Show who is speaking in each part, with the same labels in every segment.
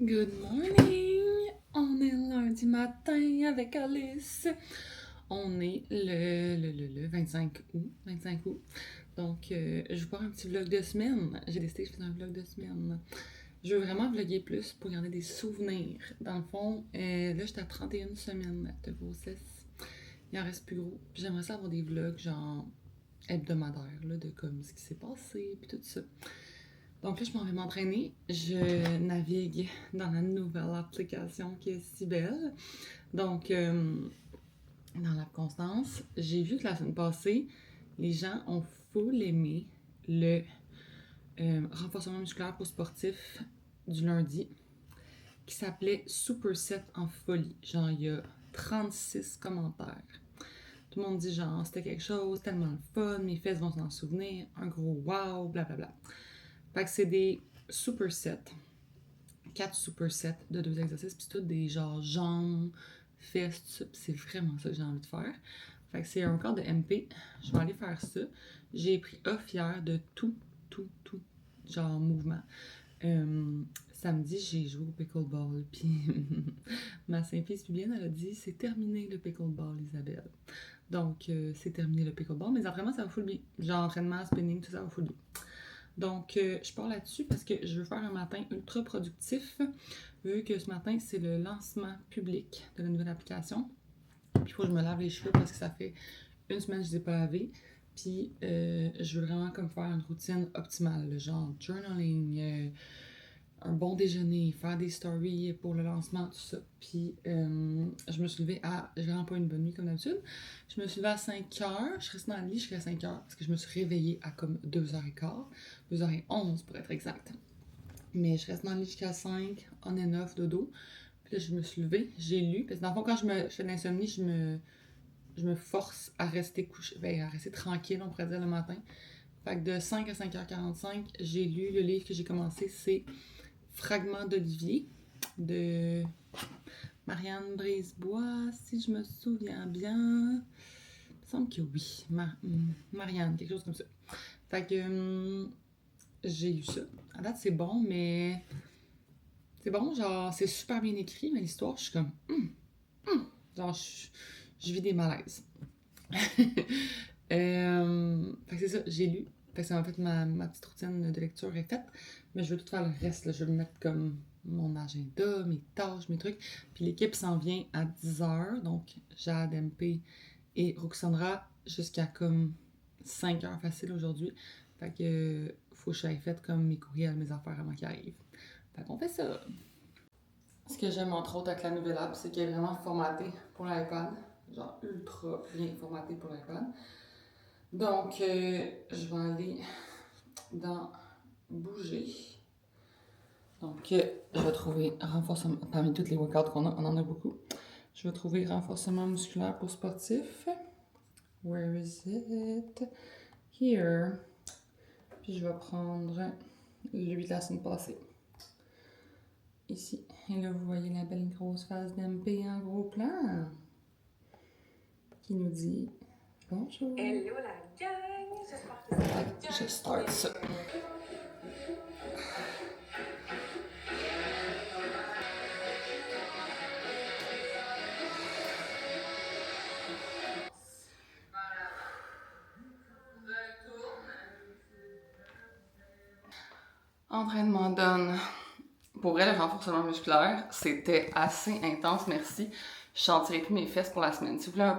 Speaker 1: Good morning! On est lundi matin avec Alice. On est le 25 août. 25 août. Donc, je vous parle un petit vlog de semaine. J'ai décidé que je faisais un vlog de semaine. Je veux vraiment vlogger plus pour garder des souvenirs. Dans le fond, là, j'étais à 31 semaines de grossesse. Il en reste plus gros. Puis j'aimerais ça avoir des vlogs genre hebdomadaires, là, de comme ce qui s'est passé, puis tout ça. Donc là, je m'en vais m'entraîner. Je navigue dans la nouvelle application qui est si belle. Donc, dans l'app Constance, j'ai vu que la semaine passée, les gens ont full aimé le renforcement musculaire pour sportifs du lundi qui s'appelait Superset en folie. Genre, il y a 36 commentaires. Tout le monde dit genre, c'était quelque chose, tellement le fun, mes fesses vont s'en souvenir, un gros wow, blablabla. Fait que c'est des supersets. 4 supersets de 2 exercices, puis c'est tout des genre jambes, fesses, tout ça. Puis c'est vraiment ça que j'ai envie de faire. Fait que c'est un corps de MP. Je vais aller faire ça. J'ai pris off hier de tout, genre mouvement. Samedi, j'ai joué au pickleball, puis ma Saint-Fils Bibienne, elle a dit « C'est terminé le pickleball, Isabelle. » Donc, c'est terminé le pickleball. Mes entraînements, ça va full bien. Genre entraînement, spinning, tout ça va full bien. Donc, je pars là-dessus parce que je veux faire un matin ultra productif, vu que ce matin, c'est le lancement public de la nouvelle application. Puis, il faut que je me lave les cheveux parce que ça fait une semaine que je ne les ai pas lavés. Puis, je veux vraiment comme faire une routine optimale, genre journaling, un bon déjeuner, faire des stories pour le lancement, tout ça. Puis, je me suis levée à... J'ai vraiment pas une bonne nuit comme d'habitude. Je me suis levée à 5h. Je suis restée dans le lit jusqu'à 5h parce que je me suis réveillée à comme 2h15. 2h11 pour être exact. Mais je reste dans le lit jusqu'à 5, on and off, dodo. Puis là, je me suis levée, j'ai lu. Parce que dans le fond, quand je fais de l'insomnie, je me force à rester couché, à rester tranquille, on pourrait dire, le matin. Fait que de 5 à 5h45, j'ai lu le livre que j'ai commencé, c'est Fragments d'Olivier de Marianne Brisebois, si je me souviens bien. Il me semble que oui. Marianne, quelque chose comme ça. Fait que j'ai lu ça. À date, c'est bon, mais c'est bon, genre, c'est super bien écrit, mais l'histoire, je suis comme, genre, je vis des malaises. Fait que c'est ça, j'ai lu. Fait que ça m'a fait ma petite routine de lecture est faite, mais je veux tout faire le reste, là. Je veux mettre comme mon agenda, mes tâches, mes trucs. Puis l'équipe s'en vient à 10h, donc Jade, MP et Roxandra jusqu'à comme 5h facile aujourd'hui. Fait que faut que j'aille faite comme mes courriels, mes affaires avant qu'ils arrivent. Fait qu'on fait ça. Ce que j'aime entre autres avec la nouvelle app, c'est qu'elle est vraiment formatée pour l'iPad. Genre ultra bien formatée pour l'iPad. Donc, je vais aller dans Bouger. Donc, je vais trouver renforcement. Parmi toutes les workouts qu'on a, on en a beaucoup. Je vais trouver renforcement musculaire pour sportifs. Where is it? Here. Puis je vais prendre lui de la semaine passée. Ici. Et là, vous voyez la belle grosse face d'MP en gros plan. Qui nous dit bonjour.
Speaker 2: Hello la gang! J'espère que ça va bien.
Speaker 1: Je start ça. Entraînement done. Pour vrai, le renforcement musculaire, c'était assez intense, merci. Je sentirai plus mes fesses pour la semaine. Si vous voulez un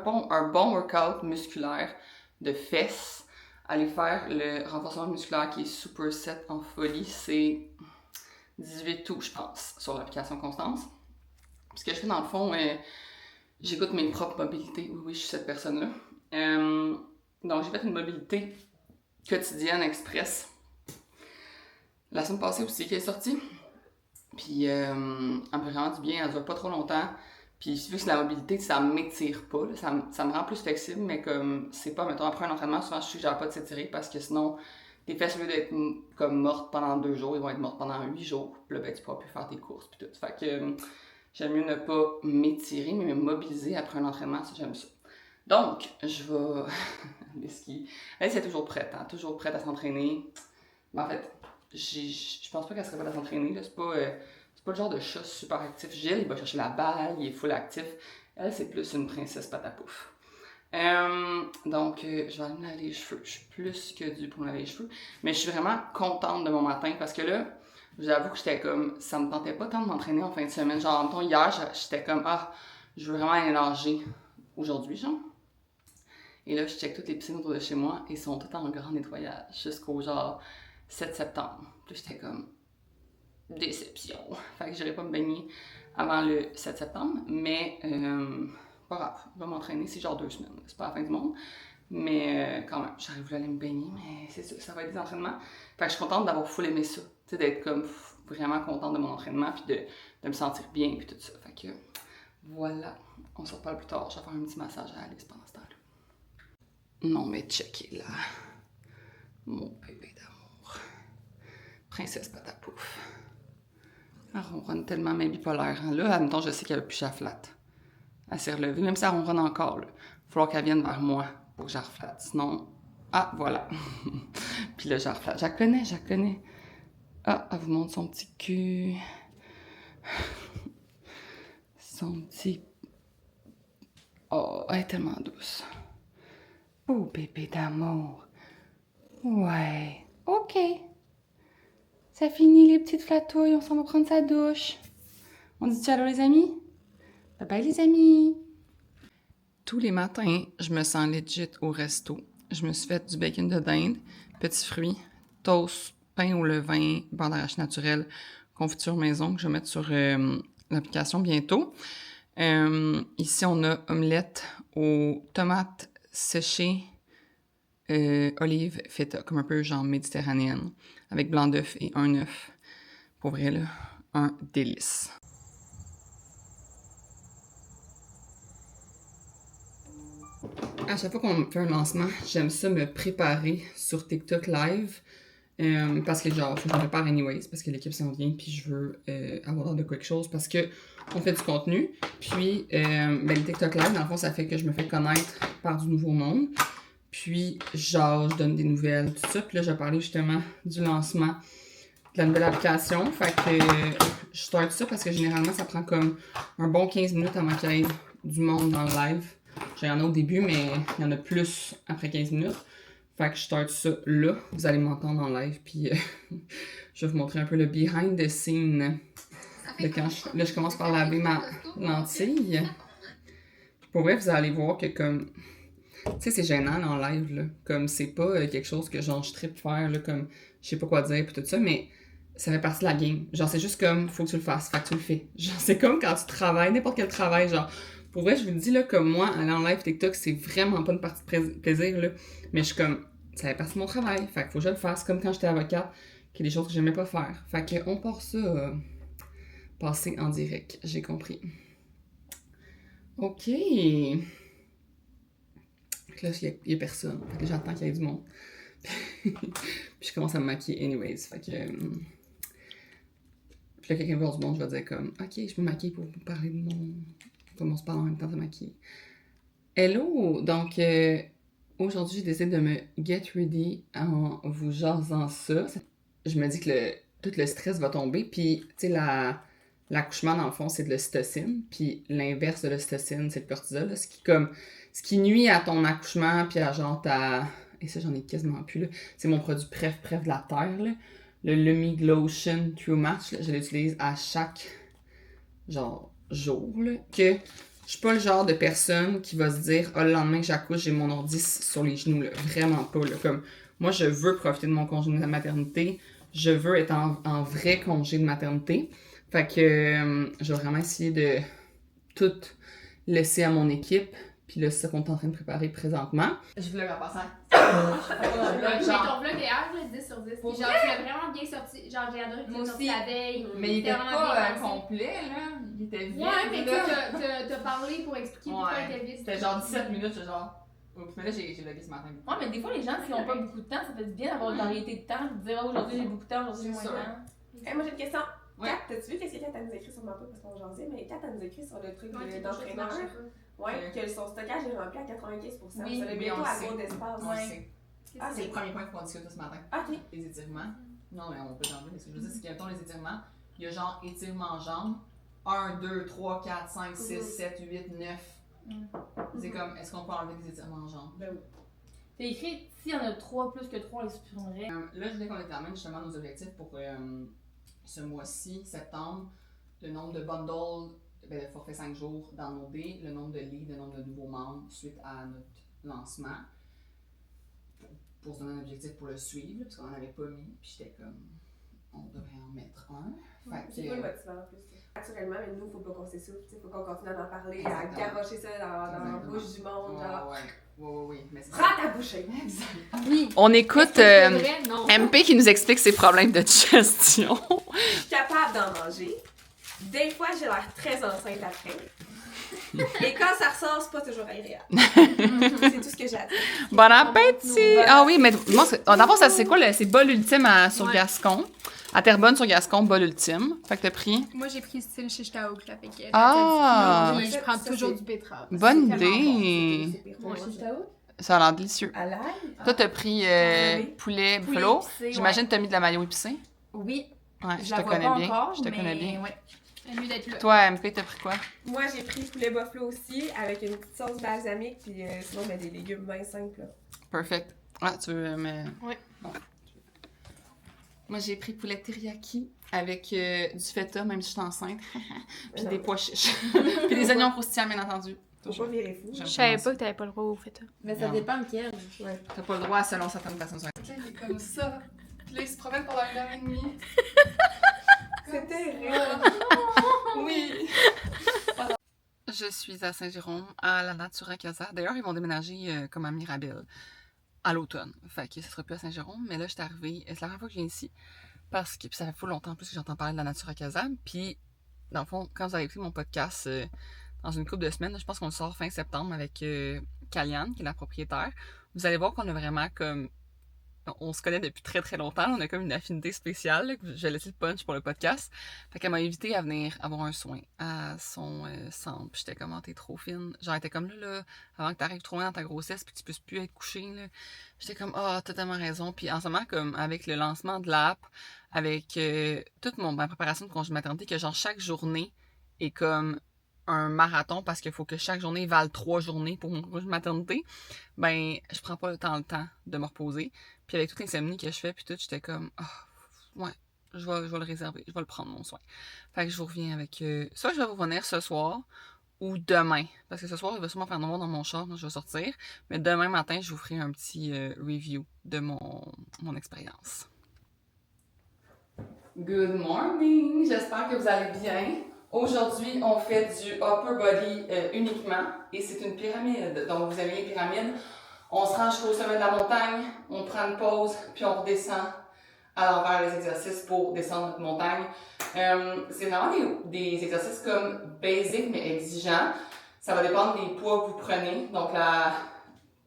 Speaker 1: bon workout musculaire de fesses, allez faire le renforcement musculaire qui est Superset en folie. C'est 18 août, je pense, sur l'application Constance. Ce que je fais dans le fond, j'écoute mes propres mobilités. Oui, je suis cette personne-là. Donc, j'ai fait une mobilité quotidienne express la semaine passée aussi qui est sortie. Puis, elle me fait vraiment du bien, elle dure pas trop longtemps. Puis, vu que c'est la mobilité, ça m'étire pas, là. Ça me rend plus flexible, mais comme c'est pas, mettons, après un entraînement, souvent je suggère pas de s'étirer parce que sinon, tes fesses, au lieu d'être comme mortes pendant 2 jours, ils vont être mortes pendant 8 jours. Puis là, ben, tu pourras plus faire tes courses, puis tout. Fait que j'aime mieux ne pas m'étirer, mais me mobiliser après un entraînement, ça, j'aime ça. Donc, je vais. Les skis. Elle, c'est toujours prête, hein, toujours prête à s'entraîner. Mais en fait, je pense pas qu'elle serait prête à s'entraîner, là. C'est pas pas le genre de chat super actif. Gilles, il va chercher la balle, il est full actif. Elle, c'est plus une princesse patapouf. Donc, je vais aller me laver les cheveux. Je suis plus que due pour me laver les cheveux. Mais je suis vraiment contente de mon matin parce que là, j'avoue que j'étais comme, ça me tentait pas tant de m'entraîner en fin de semaine. Genre, mettons, hier, j'étais comme, ah, je veux vraiment aller nager aujourd'hui, genre. Et là, je check toutes les piscines autour de chez moi et sont toutes en grand nettoyage jusqu'au genre 7 septembre. Puis j'étais comme, déception. Fait que j'irai pas me baigner avant le 7 septembre, mais pas grave, je vais m'entraîner, c'est genre 2 semaines, c'est pas la fin du monde. Mais quand même, j'aurais voulu aller me baigner, mais c'est ça va être des entraînements. Fait que je suis contente d'avoir full aimé ça, tu sais, d'être comme vraiment contente de mon entraînement, puis de me sentir bien, puis tout ça. Fait que voilà, on se reparle plus tard, je vais faire un petit massage à Alice pendant ce temps-là. Non mais checkez là, mon bébé d'amour, princesse patapouf. Elle ronronne tellement, mais bipolaire. Hein. Là, admettons, je sais qu'elle a plus la flatte. Elle s'est relevée, même si elle ronronne encore. Il va falloir qu'elle vienne vers moi pour que je la reflatte. Sinon, ah, voilà. Puis là, je la reflatte. Je la connais. Ah, elle vous montre son petit cul. Son petit... Oh, elle est tellement douce. Oh, bébé d'amour. Ouais, ok. Ça finit les petites flatouilles, on s'en va prendre sa douche. On dit-tu allô les amis? Bye bye les amis! Tous les matins, je me sens legit au resto. Je me suis fait du bacon de dinde, petits fruits, toast, pain au levain, beurre d'arachide naturel, confiture maison que je vais mettre sur l'application bientôt. Ici, on a omelette aux tomates séchées, olive feta, comme un peu genre méditerranéenne, avec blanc d'œuf et un œuf. Pour vrai, là, un délice. À chaque fois qu'on fait un lancement, j'aime ça me préparer sur TikTok live. Parce que genre, faut que je me prépare anyways, parce que l'équipe s'en vient, puis je veux avoir l'air de quelque chose, parce que on fait du contenu. Puis, le TikTok live, dans le fond, ça fait que je me fais connaître par du nouveau monde. Puis, genre, je donne des nouvelles, tout ça. Puis là, je vais parler justement du lancement de la nouvelle application. Fait que je start ça parce que généralement, ça prend comme un bon 15 minutes avant qu'il y ait du monde dans le live. J'en ai au début, mais il y en a plus après 15 minutes. Fait que je start ça là. Vous allez m'entendre en live. Puis je vais vous montrer un peu le behind the scene. De quand je commence par laver ma lentille. Pour vrai, vous allez voir que comme... Tu sais, c'est gênant là, en live, là. Comme c'est pas quelque chose que genre je trippe faire, là, comme je sais pas quoi dire, puis tout ça, mais ça fait partie de la game. Genre, c'est juste comme, faut que tu le fasses, fait que tu le fais. Genre, c'est comme quand tu travailles, n'importe quel travail, genre... Pour vrai, je vous le dis, là, comme moi, aller en live TikTok, c'est vraiment pas une partie de plaisir, là. Mais je suis comme, ça fait partie de mon travail, fait que faut que je le fasse, comme quand j'étais avocate, qu'il y a des choses que j'aimais pas faire. Fait que on part ça, passer en direct, j'ai compris. Ok. Là, il y a personne. Fait que j'attends qu'il y ait du monde. Puis je commence à me maquiller anyways. Fait que... Puis là, quelqu'un va voir du monde, je vais dire comme, ok, je peux me maquiller pour vous parler de mon... Comme on se parle en même temps de maquiller. Hello! Donc, aujourd'hui, j'ai décidé de me get ready en vous jasant ça. Je me dis que tout le stress va tomber. Puis, tu sais, l'accouchement, dans le fond, c'est de l'ocytocine. Puis, l'inverse de l'ocytocine, c'est le cortisol. Là, ce qui nuit à ton accouchement, puis à genre ta... Et ça, j'en ai quasiment plus, là. C'est mon produit préf de la terre, là. Le Lumi Glotion True Match, là, je l'utilise à chaque, genre, jour, là. Que je suis pas le genre de personne qui va se dire « Ah, le lendemain que j'accouche, j'ai mon ordi sur les genoux, là. » Vraiment pas, là. Comme, moi, je veux profiter de mon congé de maternité. Je veux être en vrai congé de maternité. Fait que je vais vraiment essayer de tout laisser à mon équipe. Puis là, c'est ça qu'on est en train de préparer présentement. Je vlog en passant.
Speaker 3: Mais ton vlog hier, 10 sur 10. Puis genre, tu l'as vraiment bien sorti. Genre, j'ai adoré que tu l'aies sorti la veille.
Speaker 1: Mais il était pas complet, là. Il était vide.
Speaker 3: Ouais, mais t'as parlé pour expliquer pourquoi il était vide.
Speaker 1: C'était genre 17 minutes, genre. Mais là, j'ai vlogué ce matin.
Speaker 4: Ouais, mais des fois, les gens, s'ils n'ont pas beaucoup de temps, ça fait du bien d'avoir une variété de temps. De dire, aujourd'hui, j'ai beaucoup de temps, aujourd'hui, j'ai moins de temps.
Speaker 2: Moi, j'ai une question.
Speaker 1: Ouais.
Speaker 2: Kat, t'as-tu vu qu'est-ce que Kat nous écrit sur ma page parce qu'on jasait, mais Kat nous écrit sur le truc d'entraîneur. Ouais, que son stockage est rempli à 95%.
Speaker 4: Oui,
Speaker 2: ça va bientôt à gros d'espace.
Speaker 4: Ouais.
Speaker 1: C'est le premier point qu'on discute ce matin.
Speaker 2: Ok.
Speaker 1: Les étirements. Non, mais on peut t'en dire. Ce que je veux dire, c'est que, mettons, les étirements, il y a genre étirement jambes. 1, 2, 3, 4, 5, 6, 7, 8, 9. C'est comme, est-ce qu'on peut enlever des étirements jambes?
Speaker 2: Ben oui.
Speaker 4: T'as écrit, s'il y en a 3 plus que 3, on les supprimerait.
Speaker 1: Là, je voulais qu'on détermine justement nos objectifs pour ce mois-ci, septembre. Le nombre de bundles, forfait 5 jours dans nos dés, le nombre de leads, le nombre de nouveaux membres suite à notre lancement. Pour se donner un objectif pour le suivre, parce qu'on n'en avait pas mis, puis j'étais comme, on devrait en mettre un.
Speaker 2: C'est pas le motivant en plus. Naturellement, mais nous, faut pas qu'on s'essouffle, il faut qu'on continue d'en parler, à garrocher ça dans la bouche du monde. Genre.
Speaker 1: Oui, mais c'est ça.
Speaker 2: Prends ta bouchée!
Speaker 3: Oui.
Speaker 1: On écoute
Speaker 3: Non.
Speaker 1: MP qui nous explique ses problèmes de digestion.
Speaker 2: Je suis capable d'en manger. Des fois, j'ai l'air très enceinte après. Et quand ça ressort, c'est pas toujours agréable. C'est tout ce que j'ai à dire.
Speaker 1: Bon appétit! Ah oui, mais moi, d'abord, ça c'est quoi? C'est bol ultime sur Gascon. À Terrebonne sur Gascon, bol ultime. Fait que t'as pris.
Speaker 3: Moi, j'ai pris style shish taouk, là. Fait que.
Speaker 1: Ah!
Speaker 3: Je prends toujours du betterave.
Speaker 1: Bonne idée! Ça a l'air délicieux.
Speaker 2: À l'ail?
Speaker 1: Toi, t'as pris poulet buffalo. J'imagine que t'as mis de la mayo épicée.
Speaker 4: Oui.
Speaker 1: Ouais,
Speaker 4: Je
Speaker 1: je
Speaker 4: la
Speaker 1: te
Speaker 4: vois
Speaker 1: connais
Speaker 4: pas
Speaker 1: bien.
Speaker 4: encore,
Speaker 1: Je te connais bien.
Speaker 4: Ouais.
Speaker 3: Mieux d'être là.
Speaker 1: Toi, MP, t'as pris quoi?
Speaker 2: Moi, j'ai pris poulet buffalo aussi, avec une petite sauce balsamique, puis sinon, des légumes bien simples. Là.
Speaker 1: Perfect. Ah, tu veux, mais.
Speaker 3: Oui.
Speaker 1: Bon. Moi, j'ai pris poulet teriyaki avec du feta, même si je suis enceinte. Puis des pois chiches. Puis des oignons croustillants, bien entendu.
Speaker 2: Faut pas virer fou.
Speaker 3: Je savais pas que t'avais pas le droit au feta.
Speaker 4: Mais ça dépend lequel.
Speaker 2: Ouais.
Speaker 1: T'as pas le droit selon certaines personnes. Il est comme ça. Puis là, il se promène pendant 1h30.
Speaker 2: C'est terrible.
Speaker 1: Oui. Je suis à Saint-Jérôme, à la Natura Casa. D'ailleurs, ils vont déménager comme à Mirabel à l'automne. Fait que ce sera plus à Saint-Jérôme. Mais là, je suis arrivée. C'est la première fois que je viens ici. Parce que puis ça fait fou longtemps en plus que j'entends parler de la Natura Casa. Puis, dans le fond, quand vous avez écouté mon podcast dans une couple de semaines, je pense qu'on le sort fin septembre avec Kaliane, qui est la propriétaire. Vous allez voir qu'on a vraiment comme. On se connaît depuis très très longtemps, on a comme une affinité spéciale, là, que j'ai laissé le punch pour le podcast. Fait qu'elle m'a invité à venir avoir un soin à son centre. Puis j'étais comme, oh, t'es trop fine. Genre, elle était comme là, avant que t'arrives trop loin dans ta grossesse puis que tu puisses plus être couchée, là. J'étais comme, oh, t'as tellement raison. Puis en ce moment, comme avec le lancement de l'app, avec toute ma préparation de congé de maternité, que genre chaque journée est comme un marathon parce qu'il faut que chaque journée vale 3 journées pour mon congé de maternité, ben, je prends pas le temps de me reposer. Puis avec toute l'insomnie que je fais, puis tout, j'étais comme, ouais, je vais le réserver, je vais le prendre, mon soin. Fait que je vous reviens avec, soit je vais vous revenir ce soir, ou demain. Parce que ce soir, il va sûrement faire noir dans mon char quand je vais sortir. Mais demain matin, je vous ferai un petit review de mon expérience. Good morning! J'espère que vous allez bien. Aujourd'hui, on fait du upper body uniquement. Et c'est une pyramide. Donc, vous avez les pyramides. On se rend jusqu'au sommet de la montagne, on prend une pause, puis on redescend à l'envers les exercices pour descendre notre montagne. C'est vraiment des exercices comme basic mais exigeants. Ça va dépendre des poids que vous prenez, donc la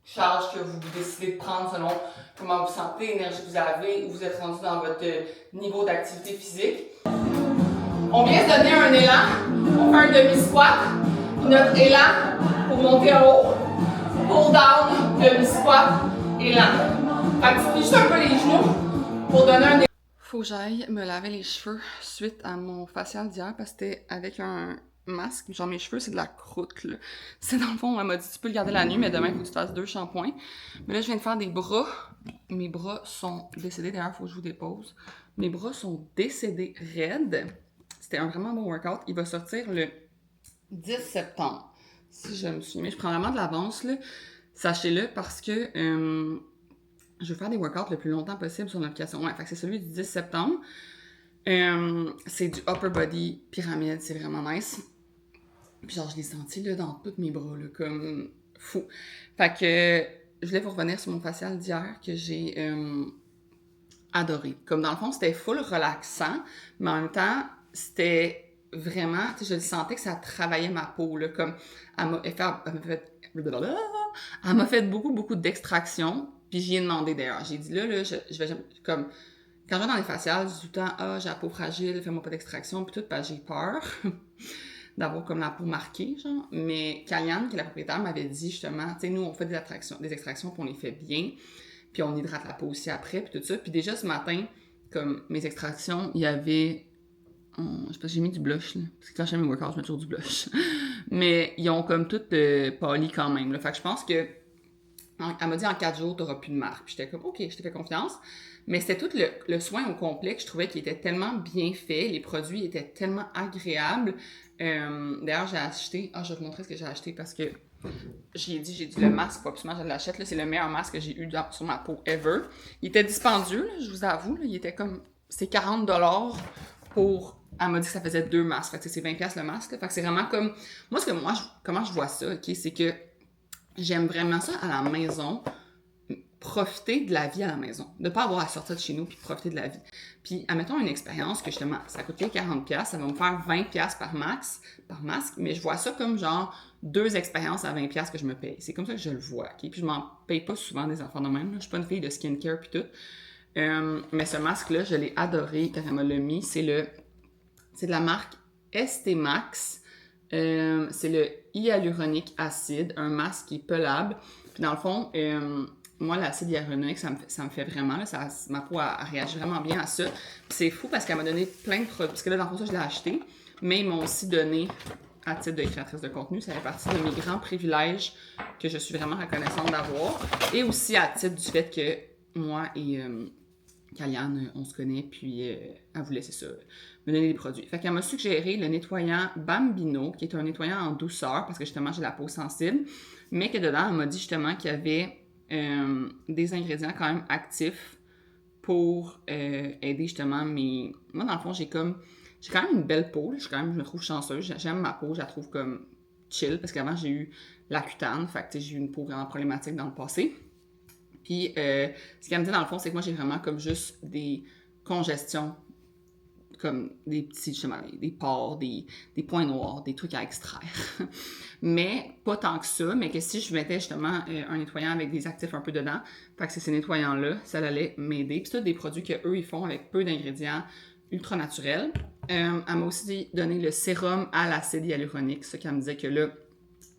Speaker 1: charge que vous décidez de prendre selon comment vous sentez, l'énergie que vous avez, où vous êtes rendu dans votre niveau d'activité physique. On vient se donner un élan, on fait un demi-squat, puis notre élan pour monter en haut. Pull down, demi-squat, élan. Fait que tu plies juste un peu les genoux pour donner un... Faut que j'aille me laver les cheveux suite à mon facial d'hier parce que c'était avec un masque. Genre mes cheveux, c'est de la croûte, là. C'est dans le fond, elle m'a dit tu peux le garder la nuit, mais demain, il faut que tu fasses 2 shampoings. Mais là, je viens de faire des bras. Mes bras sont décédés, d'ailleurs, il faut que je vous dépose. Mes bras sont décédés raides. C'était un vraiment bon workout. Il va sortir le 10 septembre. Si je me souviens, mais je prends vraiment de l'avance, là. Sachez-le, parce que je veux faire des workouts le plus longtemps possible sur l'application. Ouais, fait que c'est celui du 10 septembre. C'est du upper body pyramide, c'est vraiment nice. Puis genre, je l'ai senti, là, dans tous mes bras, là, comme fou. Fait que je voulais vous revenir sur mon facial d'hier que j'ai adoré. Comme dans le fond, c'était full relaxant, mais en même temps, c'était... Vraiment, je le sentais que ça travaillait ma peau, là, comme elle m'a fait beaucoup d'extraction, puis j'y ai demandé d'ailleurs, j'ai dit là, je vais comme, quand je vais dans les faciales, je dis tout le temps, j'ai la peau fragile, fais-moi pas d'extraction, puis tout, parce que j'ai peur d'avoir comme la peau marquée, genre, mais Kaliane, qui est la propriétaire, m'avait dit justement, tu sais, nous, on fait des extractions, puis on les fait bien, puis on hydrate la peau aussi après, puis tout ça, puis déjà ce matin, comme mes extractions, il y avait Je sais pas, j'ai mis du blush, là. Parce que quand je fais mes workouts, je mets toujours du blush. Mais ils ont comme tout pâli quand même, là. Fait que je pense que... Elle m'a dit en 4 jours, t'auras plus de marque. Puis j'étais comme, OK, je t'ai fait confiance. Mais c'était tout le soin au complet que je trouvais qui était tellement bien fait. Les produits étaient tellement agréables. D'ailleurs, j'ai acheté... je vais vous montrer ce que j'ai acheté parce que j'ai dit le masque, faut absolument que je l'achète. Là, c'est le meilleur masque que j'ai eu sur ma peau ever. Il était dispendieux, là, je vous avoue. Là, il était comme... C'est 40$ pour... Elle m'a dit que ça faisait 2 masques. Fait que c'est 20$ le masque. Là. Fait que c'est vraiment comme... Moi, comment je vois ça, OK, c'est que j'aime vraiment ça à la maison, profiter de la vie à la maison. De ne pas avoir à sortir de chez nous puis profiter de la vie. Puis, admettons une expérience que justement, ça coûtait 40$, ça va me faire 20$ par masque, mais je vois ça comme genre 2 expériences à 20$ que je me paye. C'est comme ça que je le vois, OK? Puis je m'en paye pas souvent des affaires de même, là. Je suis pas une fille de skincare puis tout. Mais ce masque-là, je l'ai adoré quand elle me l'a mis. C'est de la marque Estée Max. C'est le hyaluronique acide, un masque qui est pelable. Puis dans le fond, moi, l'acide hyaluronique, ça me fait vraiment, là, ma peau a réagi vraiment bien à ça. Puis c'est fou parce qu'elle m'a donné plein de produits. Parce que là, dans le fond, ça, je l'ai acheté. Mais ils m'ont aussi donné, à titre de créatrice de contenu, ça fait partie de mes grands privilèges que je suis vraiment reconnaissante d'avoir. Et aussi à titre du fait que moi et Kaliane, on se connaît, puis elle voulait, c'est ça, me donner des produits. Fait qu'elle m'a suggéré le nettoyant Bambino, qui est un nettoyant en douceur, parce que justement, j'ai la peau sensible, mais que dedans, elle m'a dit justement qu'il y avait des ingrédients quand même actifs pour aider justement mes... Moi, dans le fond, j'ai quand même une belle peau, là. Je me trouve chanceuse, j'aime ma peau, je la trouve comme chill, parce qu'avant, j'ai eu l'Accutane, fait que j'ai eu une peau vraiment problématique dans le passé. Puis, ce qu'elle me dit dans le fond, c'est que moi, j'ai vraiment comme juste des congestions, comme des petits, justement, des pores, des points noirs, des trucs à extraire. Mais pas tant que ça, mais que si je mettais justement un nettoyant avec des actifs un peu dedans, fait que c'est ces nettoyants-là, ça allait m'aider. Puis c'est tous des produits qu'eux, ils font avec peu d'ingrédients ultra naturels. Elle m'a aussi donné le sérum à l'acide hyaluronique, ça qu'elle me disait que là,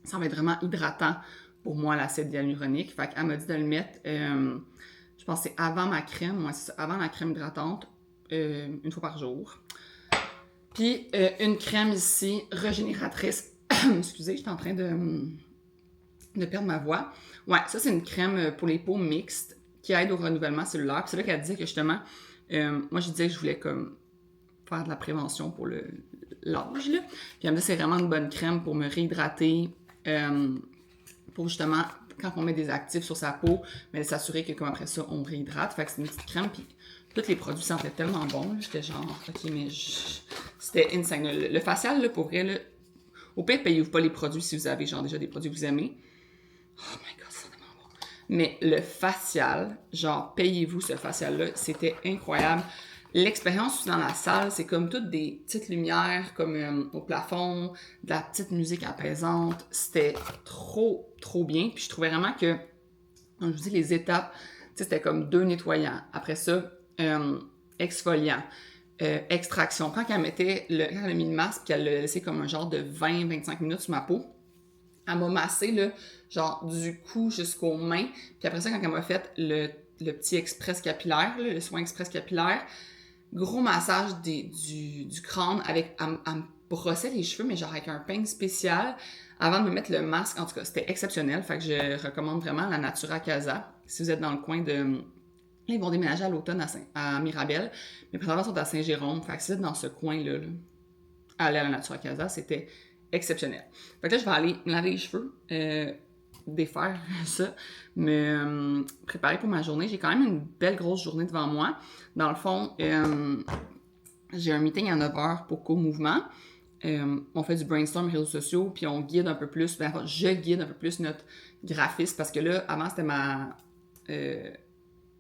Speaker 1: ça va être vraiment hydratant pour moi, l'acide hyaluronique. Fait qu'elle m'a dit de le mettre, je pense que c'est avant ma crème, moi, c'est ça, avant la crème hydratante, une fois par jour. Puis, une crème ici, régénératrice. Excusez, j'étais en train de perdre ma voix. Ouais, ça, c'est une crème pour les peaux mixtes qui aide au renouvellement cellulaire. Puis c'est là qu'elle disait que justement, moi, je disais que je voulais comme faire de la prévention pour l'âge, là. Puis elle me dit que c'est vraiment une bonne crème pour me réhydrater, pour justement, quand on met des actifs sur sa peau, mais s'assurer que comme après ça, on réhydrate. Fait que c'est une petite crème, puis tous les produits sentaient tellement bon. J'étais genre, OK, mais c'était insane. Le facial, là, pour vrai, là, au pire, payez-vous pas les produits si vous avez genre déjà des produits que vous aimez. Oh my God, c'est tellement bon. Mais le facial, genre, payez-vous ce facial-là, c'était incroyable. L'expérience dans la salle, c'est comme toutes des petites lumières comme au plafond, de la petite musique apaisante. C'était trop, trop bien. Puis je trouvais vraiment que, comme je vous dis, les étapes, c'était comme 2 nettoyants. Après ça, exfoliant, extraction. Quand elle a mis le masque, puis elle l'a laissé comme un genre de 20-25 minutes sur ma peau, elle m'a massé, là, genre du cou jusqu'aux mains. Puis après ça, quand elle m'a fait le petit express capillaire, là, le soin express capillaire, gros massage du crâne avec... Elle me brossait les cheveux, mais genre avec un peigne spécial avant de me mettre le masque. En tout cas, c'était exceptionnel. Fait que je recommande vraiment la Natura Casa. Si vous êtes dans le coin de... Ils vont déménager à l'automne à Mirabel. Mais présentement, ils sont à Saint-Jérôme. Fait que si vous êtes dans ce coin-là, aller à la Natura Casa, c'était exceptionnel. Fait que là, je vais aller me laver les cheveux, défaire ça, me préparer pour ma journée. J'ai quand même une belle grosse journée devant moi. Dans le fond, j'ai un meeting à 9h pour Co-Mouvement. On fait du brainstorm réseaux sociaux, puis on guide un peu plus, je guide un peu plus notre graphiste, parce que là, avant, c'était ma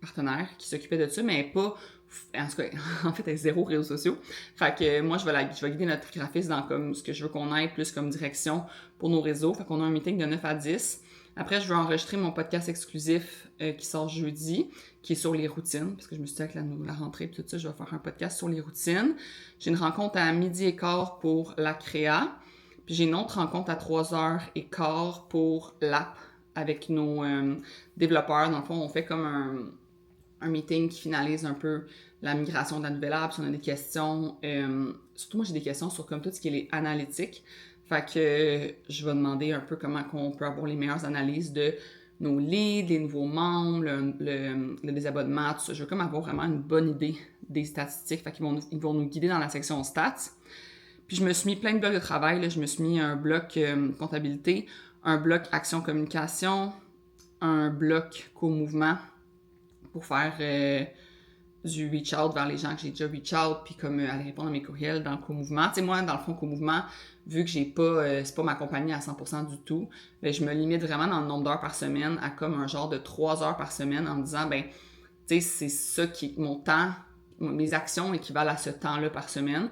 Speaker 1: partenaire qui s'occupait de ça, mais pas... En tout cas, en fait, elle est 0 réseaux sociaux. Fait que moi, je vais guider notre graphiste dans comme ce que je veux qu'on aille, plus comme direction pour nos réseaux. Fait qu'on a un meeting de 9 à 10. Après, je vais enregistrer mon podcast exclusif qui sort jeudi, qui est sur les routines, parce que je me suis dit avec la rentrée et tout ça, je vais faire un podcast sur les routines. J'ai une rencontre à 12h15 pour la créa, puis j'ai une autre rencontre à 3h15 pour l'app avec nos développeurs. Dans le fond, on fait comme un meeting qui finalise un peu la migration de la nouvelle app, si on a des questions. Surtout, moi, j'ai des questions sur comme tout ce qui est les analytiques. Fait que je vais demander un peu comment on peut avoir les meilleures analyses de nos leads, les nouveaux membres, le désabonnement, tout ça. Je veux comme avoir vraiment une bonne idée des statistiques. Fait qu'ils vont nous guider dans la section stats. Puis je me suis mis plein de blocs de travail. Là. Je me suis mis un bloc comptabilité, un bloc action communication, un bloc co-mouvement pour faire du reach-out vers les gens que j'ai déjà reach-out, puis comme aller répondre à mes courriels dans le co-mouvement. Tu sais, moi, dans le fond, co-mouvement, vu que j'ai pas, c'est pas ma compagnie à 100% du tout, ben, je me limite vraiment dans le nombre d'heures par semaine à comme un genre de 3 heures par semaine en me disant, ben, tu sais, c'est ça qui, mon temps, mes actions équivalent à ce temps-là par semaine.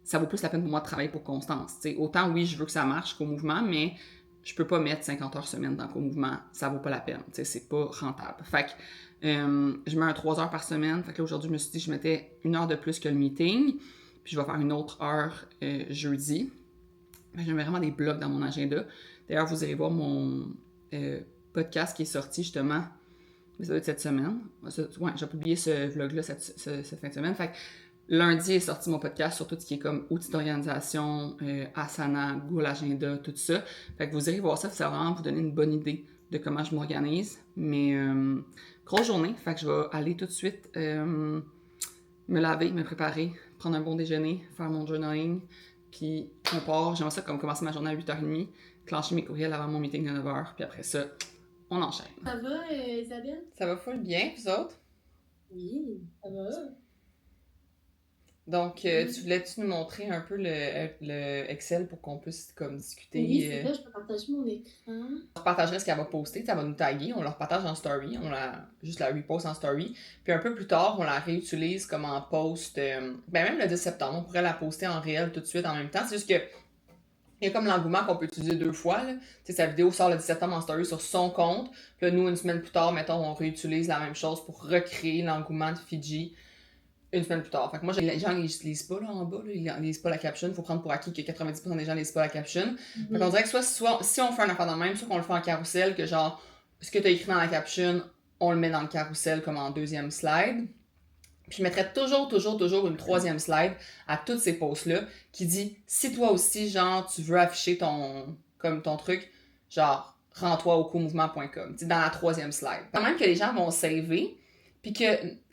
Speaker 1: Ça vaut plus la peine pour moi de travailler pour Constance. Tu sais, autant, oui, je veux que ça marche co-mouvement, mais je peux pas mettre 50 heures semaine dans co-mouvement. Ça vaut pas la peine. Tu sais, c'est pas rentable. Fait que, je mets un 3 heures par semaine. Fait que là, aujourd'hui, je me suis dit que je mettais 1 heure de plus que le meeting. Puis je vais faire une autre heure jeudi. Je mets vraiment des blocs dans mon agenda. D'ailleurs, vous irez voir mon podcast qui est sorti justement. Ça doit être cette semaine. Ouais, j'ai publié ce vlog-là cette fin de semaine. Fait que lundi est sorti mon podcast sur tout ce qui est comme outils d'organisation, Asana, Google Agenda, tout ça. Fait que vous irez voir ça. Ça va vraiment vous donner une bonne idée de comment je m'organise. Mais grosse journée. Fait que je vais aller tout de suite me laver, me préparer, prendre un bon déjeuner, faire mon journaling. Puis on part. J'aimerais ça comme commencer ma journée à 8h30, clencher mes courriels avant mon meeting à 9h. Puis après ça, on enchaîne.
Speaker 3: Ça va, Isabelle?
Speaker 1: Ça va full bien, vous autres?
Speaker 3: Oui, ça va.
Speaker 1: Donc, tu voulais-tu nous montrer un peu le Excel pour qu'on puisse comme discuter?
Speaker 3: Oui, c'est ça, je peux partager mon écran.
Speaker 1: On partagerait ce qu'elle va poster, ça va nous taguer, on la repartage en story, juste la repost en story. Puis un peu plus tard, on la réutilise comme en post, même le 10 septembre, on pourrait la poster en réel tout de suite en même temps. C'est juste que il y a comme l'engouement qu'on peut utiliser 2 fois. Là. Sa vidéo sort le 10 septembre en story sur son compte. Puis là, nous, une semaine plus tard, mettons, on réutilise la même chose pour recréer l'engouement de Fiji une semaine plus tard. Fait que moi, les gens ne lisent pas là, en bas, là, ils lisent pas la caption. Il faut prendre pour acquis que 90% des gens ne lisent pas la caption. Fait qu'on dirait que soit si on fait un affaire de même, soit qu'on le fait en carrousel, que genre, ce que tu as écrit dans la caption, on le met dans le carrousel comme en 2e slide. Puis je mettrais toujours une 3e slide à toutes ces posts-là qui dit si toi aussi, genre, tu veux afficher ton truc, genre, rends-toi au comouvement.com. Dans la 3e slide. Quand même que les gens vont saver, puis que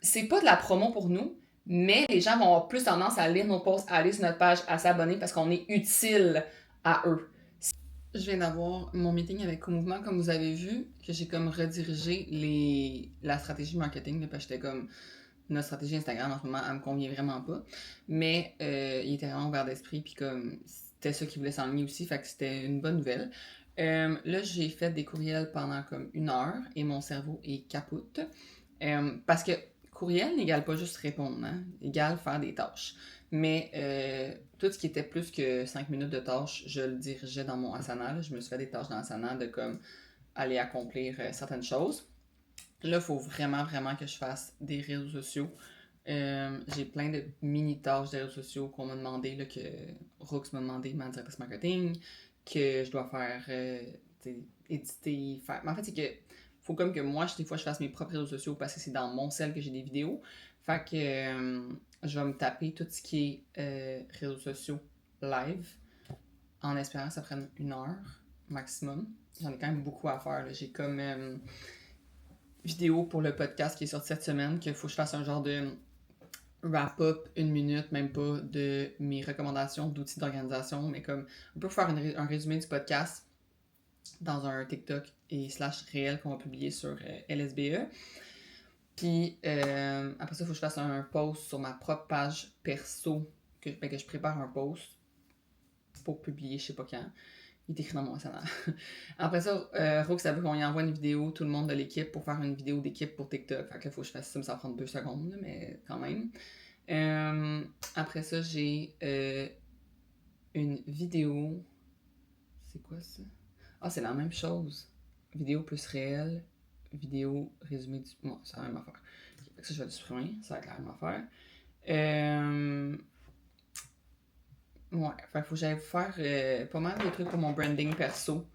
Speaker 1: c'est pas de la promo pour nous, mais les gens vont avoir plus tendance à lire nos posts, à aller sur notre page, à s'abonner parce qu'on est utile à eux. Je viens d'avoir mon meeting avec Co-Mouvement, comme vous avez vu, que j'ai comme redirigé la stratégie marketing, là, parce que j'étais comme notre stratégie Instagram en ce moment, elle me convient vraiment pas. Mais il était vraiment ouvert d'esprit, puis comme c'était ça qu'il voulait s'enligner aussi, fait que c'était une bonne nouvelle. Là, j'ai fait des courriels pendant comme 1 heure et mon cerveau est capote. Parce que courriel n'égale pas juste répondre, hein, égale faire des tâches. Mais tout ce qui était plus que 5 minutes de tâches, je le dirigeais dans mon Asana. Là. Je me suis fait des tâches dans Asana de comme aller accomplir certaines choses. Là, il faut vraiment que je fasse des réseaux sociaux. J'ai plein de mini-tâches des réseaux sociaux qu'on m'a demandé, là, que Rox m'a demandé, ma directrice marketing, que je dois faire, éditer, faire. Mais en fait, c'est que faut comme que moi, des fois, je fasse mes propres réseaux sociaux parce que c'est dans mon cell que j'ai des vidéos. Fait que je vais me taper tout ce qui est réseaux sociaux live en espérant que ça prenne 1 heure maximum. J'en ai quand même beaucoup à faire. Là. J'ai comme vidéo pour le podcast qui est sorti cette semaine qu'il faut que je fasse un genre de wrap-up 1 minute, même pas, de mes recommandations d'outils d'organisation, mais comme on peut faire un résumé du podcast dans un TikTok et / réel qu'on va publier sur LSBE. Puis après ça, il faut que je fasse un post sur ma propre page perso, que je prépare un post pour publier je sais pas quand. Il est écrit dans mon Asana. Après ça, Rox a vu qu'on y envoie une vidéo, tout le monde de l'équipe, pour faire une vidéo d'équipe pour TikTok. Fait que là, il faut que je fasse ça, mais ça va prendre 2 secondes, là, mais quand même. Après ça, j'ai une vidéo. C'est quoi ça? Ah, c'est la même chose. Vidéo plus réel, vidéo résumé du... Bon, c'est la même affaire. Ça, je vais le supprimer, ça va être la même affaire. Ouais, faut que j'aille faire pas mal de trucs pour mon branding perso,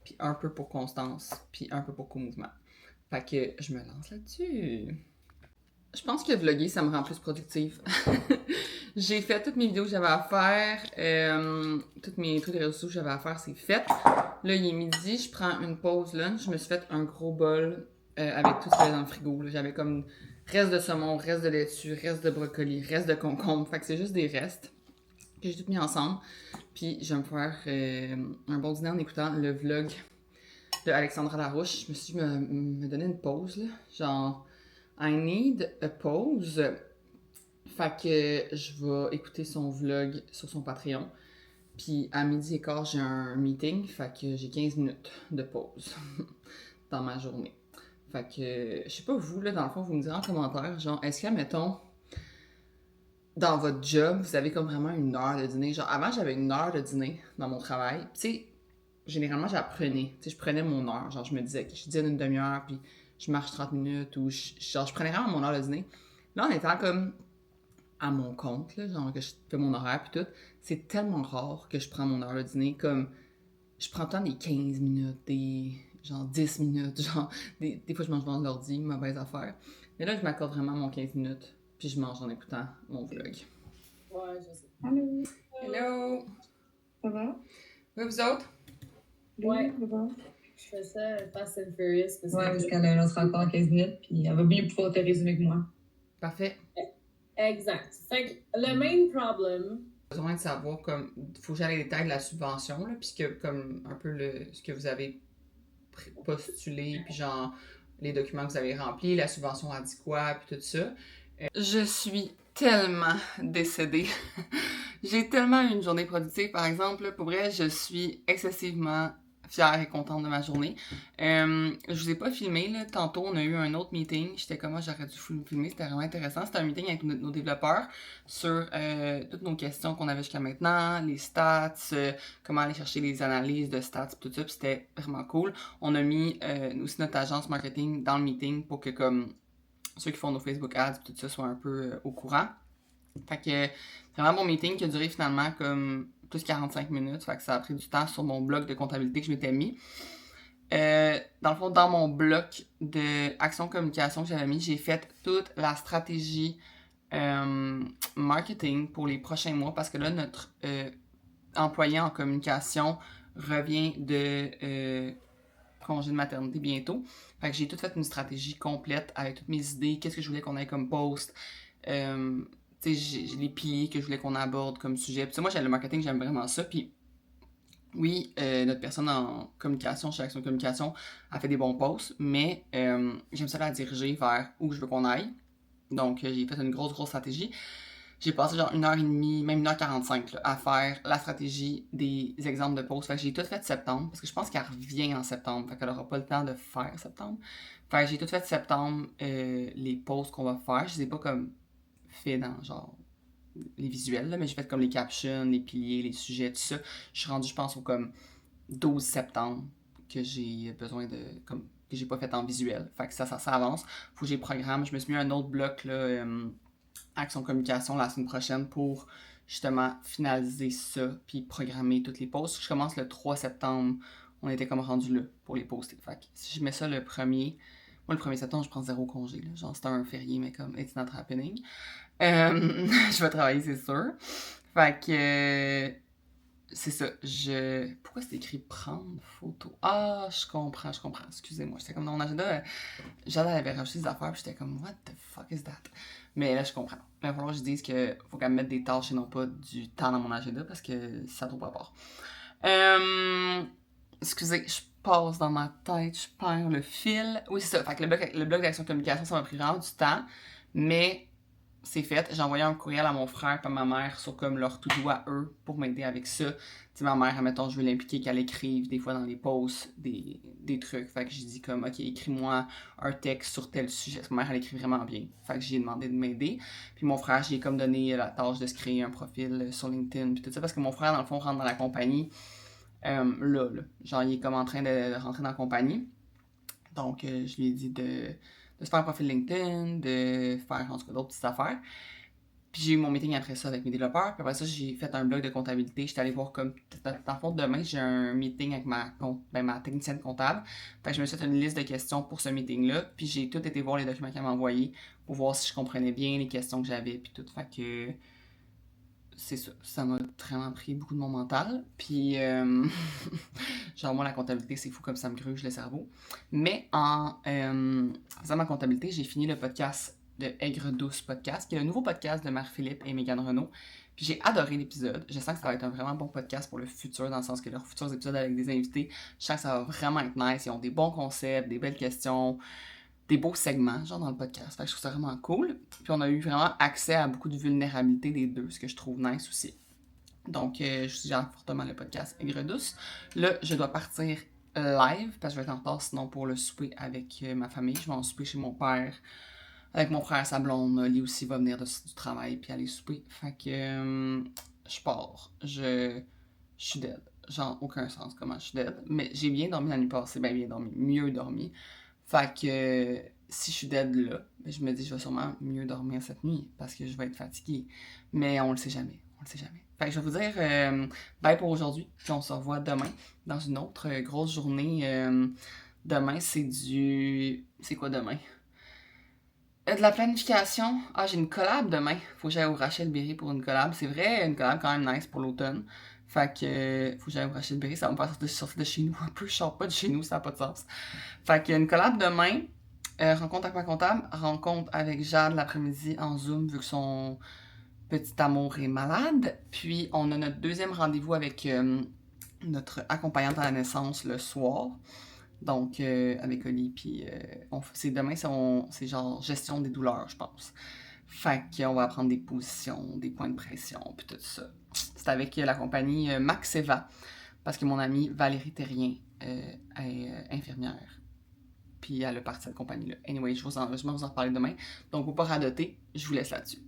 Speaker 1: puis un peu pour Constance, puis un peu pour Co-Mouvement. Fait que je me lance là-dessus. Je pense que vlogger, ça me rend plus productive. J'ai fait toutes mes vidéos que j'avais à faire. Tous mes trucs de réseaux sociaux que j'avais à faire, c'est fait. Là, il est midi, je prends une pause lunch. Je me suis fait un gros bol avec tout ce qu'il y avait dans le frigo. Là. J'avais comme reste de saumon, reste de laitue, reste de brocoli, reste de concombre. Fait que c'est juste des restes que j'ai tout mis ensemble. Puis je vais me faire un bon dîner en écoutant le vlog de Alexandra Larouche. Je me suis dit, me donner une pause, là. Genre, I need a pause. Fait que je vais écouter son vlog sur son Patreon. Puis à 12h15, j'ai un meeting. Fait que j'ai 15 minutes de pause dans ma journée. Fait que, je sais pas vous, là, dans le fond, vous me direz en commentaire, genre, est-ce que, mettons, dans votre job, vous avez comme vraiment une heure de dîner? Genre, avant, j'avais une heure de dîner dans mon travail. Tu sais, généralement, j'apprenais. Tu sais, je prenais mon heure. Genre, je me disais que je dîne une demi-heure, puis je marche 30 minutes, ou genre, je prenais vraiment mon heure de dîner. Là, en étant comme à mon compte, là, genre, que je fais mon horaire, puis tout, c'est tellement rare que je prends mon heure de dîner. Comme, je prends tant des 15 minutes, des genre 10 minutes, genre, des fois, je mange devant l'ordi, mauvaise affaire. Mais là, je m'accorde vraiment mon 15 minutes, puis je mange en écoutant mon vlog.
Speaker 4: Ouais, je sais.
Speaker 5: Allô,
Speaker 1: Hello!
Speaker 5: ça va?
Speaker 1: Oui, vous autres?
Speaker 4: Ouais.
Speaker 5: Ça va?
Speaker 4: Je fais ça Fast and Furious.
Speaker 5: Parce qu'elle a un autre rapport en 15 minutes, puis elle va bien pouvoir te résumer que moi.
Speaker 1: Parfait.
Speaker 4: Exact. Fait que le main problem.
Speaker 1: J'ai besoin de savoir, comme, faut que j'aille les détails de la subvention, là, puisque, comme, un peu ce que vous avez postulé, puis genre, les documents que vous avez remplis, la subvention a dit quoi, puis tout ça. Je suis tellement décédée. J'ai tellement eu une journée productive, par exemple. Pour vrai, je suis excessivement fière et contente de ma journée. Je vous ai pas filmé, là. Tantôt, on a eu un autre meeting. J'étais comme, j'aurais dû filmer. C'était vraiment intéressant. C'était un meeting avec nos développeurs sur toutes nos questions qu'on avait jusqu'à maintenant, les stats, comment aller chercher les analyses de stats, tout ça. Puis c'était vraiment cool. On a mis aussi notre agence marketing dans le meeting pour que, comme, ceux qui font nos Facebook ads, tout ça, soient un peu au courant. Fait que, vraiment bon meeting qui a duré finalement comme plus 45 minutes. Fait que ça a pris du temps sur mon bloc de comptabilité que je m'étais mis. Dans le fond, dans mon bloc de action communication que j'avais mis, j'ai fait toute la stratégie marketing pour les prochains mois parce que là, notre employé en communication revient de congé de maternité bientôt. Fait que j'ai tout fait une stratégie complète avec toutes mes idées, qu'est-ce que je voulais qu'on ait comme post. Tu sais, j'ai les piliers que je voulais qu'on aborde comme sujet. Puis moi, le marketing, j'aime vraiment ça. Puis oui, notre personne en communication, chez Action Communication, a fait des bons posts, mais j'aime ça la diriger vers où je veux qu'on aille. Donc, j'ai fait une grosse stratégie. J'ai passé genre 1h30, même 1h45 là, à faire la stratégie des exemples de posts. Fait que j'ai tout fait septembre, parce que je pense qu'elle revient en septembre. Fait qu'elle aura pas le temps de faire septembre. Fait que j'ai tout fait septembre, les posts qu'on va faire. Je les ai pas comme fait dans genre les visuels, là, mais j'ai fait comme les captions, les piliers, les sujets, tout ça. Je suis rendue, je pense, au comme 12 septembre que j'ai besoin de, comme, que j'ai pas fait en visuel. Fait que ça avance. Faut que j'ai programme. Je me suis mis un autre bloc, là, Action Communication la semaine prochaine pour justement finaliser ça puis programmer toutes les posts. Je commence le 3 septembre. On était comme rendu là pour les poster. Fait que si je mets ça le 1er, moi le 1er septembre, je prends 0 congé. Là. Genre c'était un férié, mais comme it's not happening. Je vais travailler, c'est sûr. Fait que c'est ça. Pourquoi c'est écrit prendre photo? Ah, je comprends. Excusez-moi. J'étais comme dans mon agenda. J'allais avait rajouté des affaires, puis j'étais comme, what the fuck is that? Mais là, je comprends. Il va falloir que je dise qu'il faut quand même mettre des tâches et non pas du temps dans mon agenda parce que ça ne trouve pas part. Excusez, je passe dans ma tête, je perds le fil. Oui, c'est ça. Fait que le bloc d'action communication, ça m'a pris vraiment du temps. Mais c'est fait. J'ai envoyé un courriel à mon frère et à ma mère sur comme leur to-do à eux pour m'aider avec ça. Tu sais, ma mère, admettons, je veux l'impliquer qu'elle écrive des fois dans les posts des trucs. Fait que j'ai dit comme, ok, écris-moi un texte sur tel sujet. Parce que ma mère, elle écrit vraiment bien. Fait que j'ai demandé de m'aider. Puis mon frère, j'ai comme donné la tâche de se créer un profil sur LinkedIn. Puis tout ça, parce que mon frère, dans le fond, rentre dans la compagnie. Là. Genre, il est comme en train de rentrer dans la compagnie. Donc, je lui ai dit de se faire un profil LinkedIn, de faire en tout cas d'autres petites affaires. Puis j'ai eu mon meeting après ça avec mes développeurs. Puis après ça, j'ai fait un blog de comptabilité. J'étais allée voir comme... Dans le fond, demain, j'ai un meeting avec ma technicienne comptable. Fait que je me suis fait une liste de questions pour ce meeting-là. Puis j'ai tout été voir les documents qu'elle m'a envoyés pour voir si je comprenais bien les questions que j'avais. Puis tout. Fait que... C'est ça. Ça m'a vraiment pris beaucoup de mon mental. Puis... genre, moi, la comptabilité, c'est fou comme ça me gruge le cerveau. Mais en faisant ma comptabilité, j'ai fini le podcast de Aigre Douce Podcast, qui est le nouveau podcast de Marie-Philippe et Mégane Renaud. Puis j'ai adoré l'épisode. Je sens que ça va être un vraiment bon podcast pour le futur, dans le sens que leurs futurs épisodes avec des invités, je sens que ça va vraiment être nice. Ils ont des bons concepts, des belles questions, des beaux segments, genre dans le podcast. Fait que je trouve ça vraiment cool. Puis on a eu vraiment accès à beaucoup de vulnérabilité des deux, ce que je trouve nice aussi. Donc, je suggère fortement le podcast Aigre Douce. Là, je dois partir live, parce que je vais être en retard sinon pour le souper avec ma famille. Je vais en souper chez mon père, avec mon frère, sa blonde. Lui aussi va venir du travail puis aller souper. Fait que je pars. Je suis dead. Genre, aucun sens comment je suis dead. Mais j'ai bien dormi la nuit passée. Ben, bien dormi. Mieux dormi. Fait que si je suis dead là, ben, je me dis je vais sûrement mieux dormir cette nuit parce que je vais être fatiguée. Mais on le sait jamais. On le sait jamais. Fait que je vais vous dire bye pour aujourd'hui. Puis on se revoit demain dans une autre grosse journée. Demain, c'est du... C'est quoi demain? De la planification. Ah, j'ai une collab demain. Faut que j'aille au Rachel Berry pour une collab. C'est vrai, une collab quand même nice pour l'automne. Fait que faut que j'aille au Rachel Berry. Ça va me faire sortir de chez nous un peu. Je sors pas de chez nous, ça n'a pas de sens. Fait que une collab demain. Rencontre avec ma comptable. Rencontre avec Jade l'après-midi en Zoom vu que son petit amour est malade. Puis on a notre deuxième rendez-vous avec notre accompagnante à la naissance le soir. Donc, avec Oli, puis c'est demain, c'est genre gestion des douleurs, je pense. Fait qu'on va apprendre des positions, des points de pression, puis tout ça. C'est avec la compagnie Maxeva, parce que mon amie Valérie Terrien est infirmière. Puis elle a parti de cette compagnie-là. Anyway, je vais vous en reparler demain. Donc, pour pas radoter, je vous laisse là-dessus.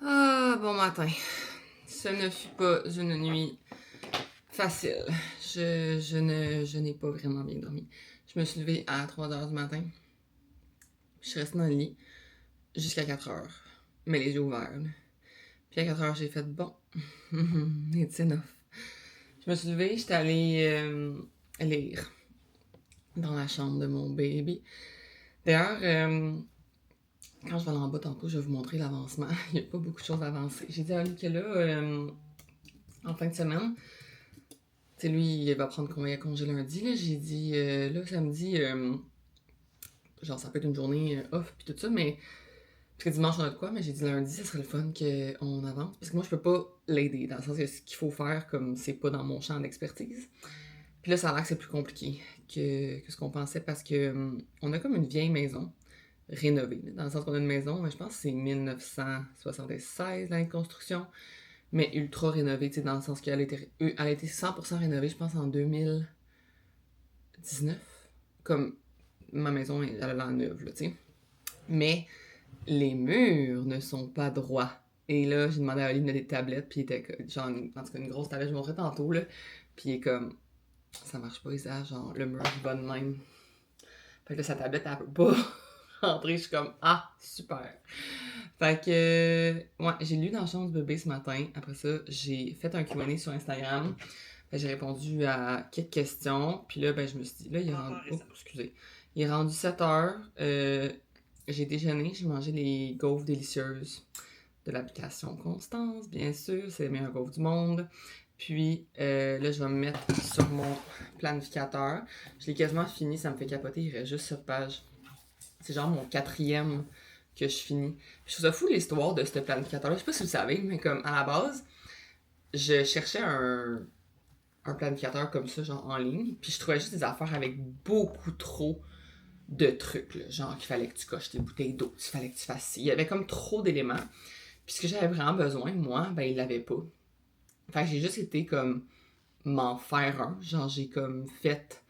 Speaker 1: Ah, bon matin. Ce ne fut pas une nuit facile. Je n'ai pas vraiment bien dormi. Je me suis levée à 3h du matin. Je suis restée dans le lit jusqu'à 4h. Mais les yeux ouverts. Là. Puis à 4h, j'ai fait bon. It's enough. Je me suis levée, j'étais allée lire dans la chambre de mon baby. D'ailleurs, quand je vais aller en bas tantôt, je vais vous montrer l'avancement. Il n'y a pas beaucoup de choses avancées. J'ai dit à Oli que là, en fin de semaine, tu sais, lui, il va prendre combien de congé lundi, là. J'ai dit, là, samedi, genre, ça peut être une journée off, puis tout ça, mais... Parce que dimanche, on a de quoi, mais j'ai dit lundi, ça serait le fun qu'on avance. Parce que moi, je peux pas l'aider, dans le sens que ce qu'il faut faire, comme c'est pas dans mon champ d'expertise. Puis là, ça a l'air que c'est plus compliqué que ce qu'on pensait, parce que on a comme une vieille maison rénovée. Dans le sens qu'on a une maison, mais je pense que c'est 1976, l'année de construction. Mais ultra rénovée, tu sais, dans le sens qu'elle a été 100% rénovée, je pense, en 2019. Comme ma maison, elle a l'air neuve, là, tu sais. Mais les murs ne sont pas droits. Et là, j'ai demandé à Oli de mettre des tablettes, puis il était genre, en tout cas, une grosse tablette, je vous montrerai tantôt, là. Puis il est comme, ça marche pas, ça, genre, le mur, il va de même. Fait que là, sa tablette, elle peut pas rentrer, je suis comme, ah, super. Fait que, ouais, j'ai lu dans la chambre du bébé ce matin. Après ça, j'ai fait un Q&A sur Instagram. J'ai répondu à quelques questions. Puis là, ben, je me suis dit, là, il est rendu... Oh, excusez. Il est rendu 7h. J'ai déjeuné, j'ai mangé les gaufres délicieuses de l'application Constance, bien sûr. C'est les meilleurs gaufres du monde. Puis là, je vais me mettre sur mon planificateur. Je l'ai quasiment fini, ça me fait capoter. Il reste juste sur page. C'est genre mon 4e que je finis. Je trouve ça fou l'histoire de ce planificateur-là. Je sais pas si vous savez, mais comme à la base, je cherchais un planificateur comme ça, genre en ligne, puis je trouvais juste des affaires avec beaucoup trop de trucs, là. Genre qu'il fallait que tu coches tes bouteilles d'eau, il fallait que tu fasses ci. Il y avait comme trop d'éléments. Puis ce que j'avais vraiment besoin, moi, ben il l'avait pas. Fait que j'ai juste été comme m'en faire un. Genre j'ai comme fait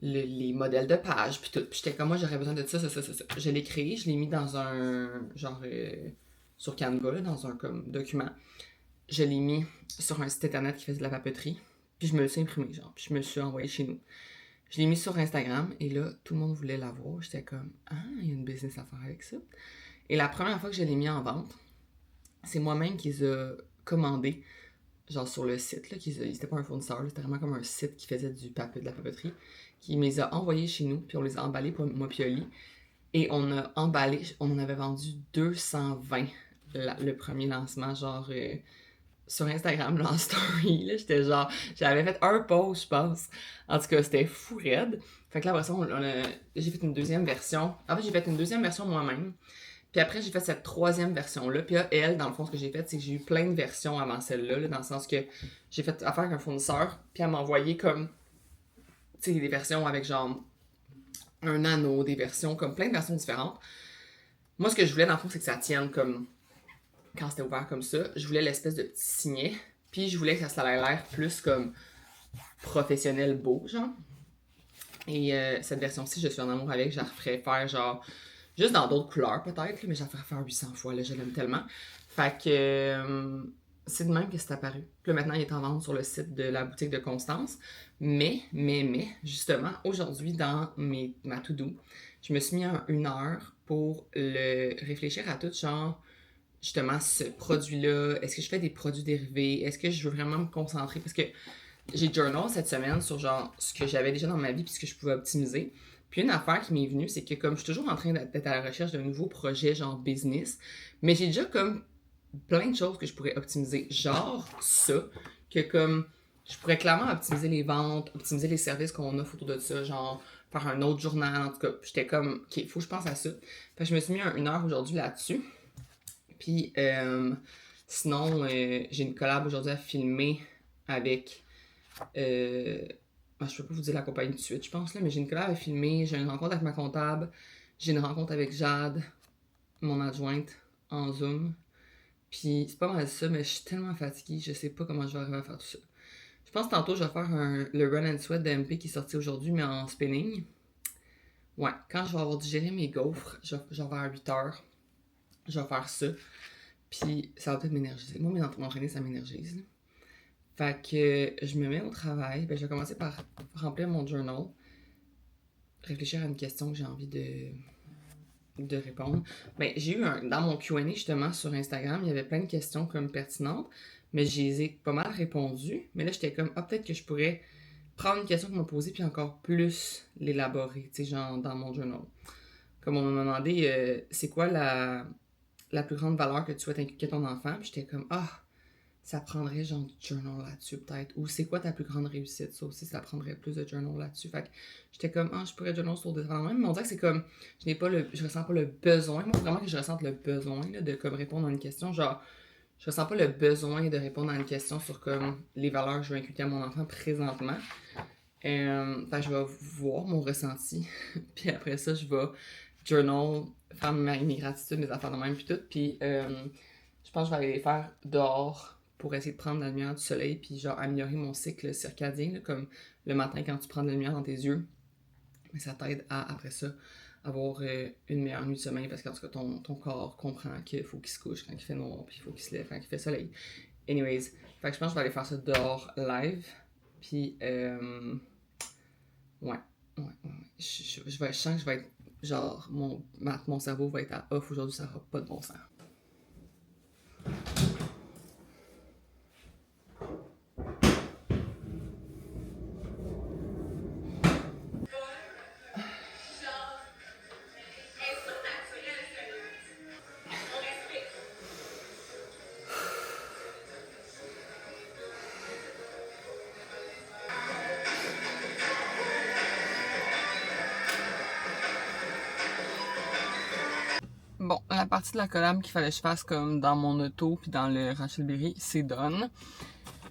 Speaker 1: les modèles de page, puis tout. Puis j'étais comme, moi, j'aurais besoin de ça. Je l'ai créé, je l'ai mis dans un, genre, sur Canva, là, dans un comme document. Je l'ai mis sur un site internet qui faisait de la papeterie. Puis je me le suis imprimé, genre. Puis je me le suis envoyé chez nous. Je l'ai mis sur Instagram, et là, tout le monde voulait l'avoir. J'étais comme, ah, il y a une business à faire avec ça. Et la première fois que je l'ai mis en vente, c'est moi-même qui les a commandés, genre sur le site, là, c'était pas un fournisseur, là, c'était vraiment comme un site qui faisait de la papeterie, qui me les a envoyés chez nous, puis on les a emballés pour moi puis Oli. Et on a emballé, on en avait vendu 220 le premier lancement, genre sur Instagram, là, en story, là, j'étais genre, j'avais fait un post, je pense. En tout cas, c'était fou raide. Fait que là, après ça, j'ai fait une deuxième version. En fait, j'ai fait une deuxième version moi-même. Puis après, j'ai fait cette troisième version-là. Puis là, elle, dans le fond, ce que j'ai fait, c'est que j'ai eu plein de versions avant celle-là, là, dans le sens que j'ai fait affaire avec un fournisseur, puis elle m'a envoyé comme, tu sais, des versions avec genre un anneau, des versions, comme plein de versions différentes. Moi, ce que je voulais, dans le fond, c'est que ça tienne comme, quand c'était ouvert comme ça, je voulais l'espèce de petit signet, puis je voulais que ça ait l'air plus comme professionnel beau, genre. Et cette version-ci, je suis en amour avec, je la referais faire genre, juste dans d'autres couleurs peut-être, mais je la ferais faire 800 fois, là, je l'aime tellement. Fait que c'est de même que c'est apparu. Puis là, maintenant, il est en vente sur le site de la boutique de Constance. Mais, justement, aujourd'hui, dans ma to-do, je me suis mis en 1 heure pour réfléchir à tout, genre, justement, ce produit-là. Est-ce que je fais des produits dérivés? Est-ce que je veux vraiment me concentrer? Parce que j'ai journal cette semaine sur, genre, ce que j'avais déjà dans ma vie puis ce que je pouvais optimiser. Puis une affaire qui m'est venue, c'est que comme je suis toujours en train d'être à la recherche d'un nouveau projet, genre business, mais j'ai déjà comme plein de choses que je pourrais optimiser. Genre ça, que comme je pourrais clairement optimiser les ventes, optimiser les services qu'on offre autour de ça, genre faire un autre journal, en tout cas. J'étais comme, ok, faut que je pense à ça. Fait que je me suis mis 1 heure aujourd'hui là-dessus. Puis sinon, j'ai une collab aujourd'hui à filmer avec... je peux pas vous dire la compagnie tout de suite, je pense, là, mais j'ai une collab à filmer, j'ai une rencontre avec ma comptable, j'ai une rencontre avec Jade, mon adjointe, en Zoom. Puis c'est pas mal ça, mais je suis tellement fatiguée, je sais pas comment je vais arriver à faire tout ça. Je pense que tantôt, je vais faire le Run and Sweat d'MP qui est sorti aujourd'hui, mais en spinning. Ouais, quand je vais avoir digéré mes gaufres, je vais vers 8h, je vais faire ça. Puis ça va peut-être m'énergiser. Moi, m'entraîner, ça m'énergise, là. Fait que je me mets au travail. Ben, je vais commencer par remplir mon journal. Réfléchir à une question que j'ai envie de répondre. Ben, j'ai eu dans mon Q&A justement sur Instagram, il y avait plein de questions comme pertinentes, mais je les ai pas mal répondues. Mais là, j'étais comme, peut-être que je pourrais prendre une question qu'on m'a posée puis encore plus l'élaborer, tu sais, genre dans mon journal. Comme on m'a demandé, c'est quoi la plus grande valeur que tu souhaites inculquer à ton enfant? Puis j'étais comme, ça prendrait genre du journal là-dessus peut-être. Ou c'est quoi ta plus grande réussite? Ça aussi, ça prendrait plus de journal là-dessus. Fait que j'étais comme, je pourrais journal sur des enfants même. Mais on dirait que c'est comme, je ressens pas le besoin. Moi, vraiment que je ressente le besoin là, de comme répondre à une question. Genre, je ressens pas le besoin de répondre à une question sur comme les valeurs que je veux inculquer à mon enfant présentement. Fait que je vais voir mon ressenti. Puis après ça, je vais journal, faire mes gratitudes, mes affaires de même, puis tout. Puis je pense que je vais aller les faire dehors pour essayer de prendre la lumière du soleil, puis genre améliorer mon cycle circadien, là, comme le matin quand tu prends de la lumière dans tes yeux. Mais ça t'aide à, après ça, avoir une meilleure nuit de sommeil, parce qu'en tout cas, ton corps comprend qu'il faut qu'il se couche quand il fait noir, puis il faut qu'il se lève quand il fait soleil. Anyways, fait que je pense que je vais aller faire ça dehors live, puis ouais. Je sens que je vais être, genre, mon cerveau va être à off aujourd'hui, ça n'aura pas de bon sens. Bon, la partie de la collab qu'il fallait que je fasse comme dans mon auto puis dans le Rachel Berry, c'est done.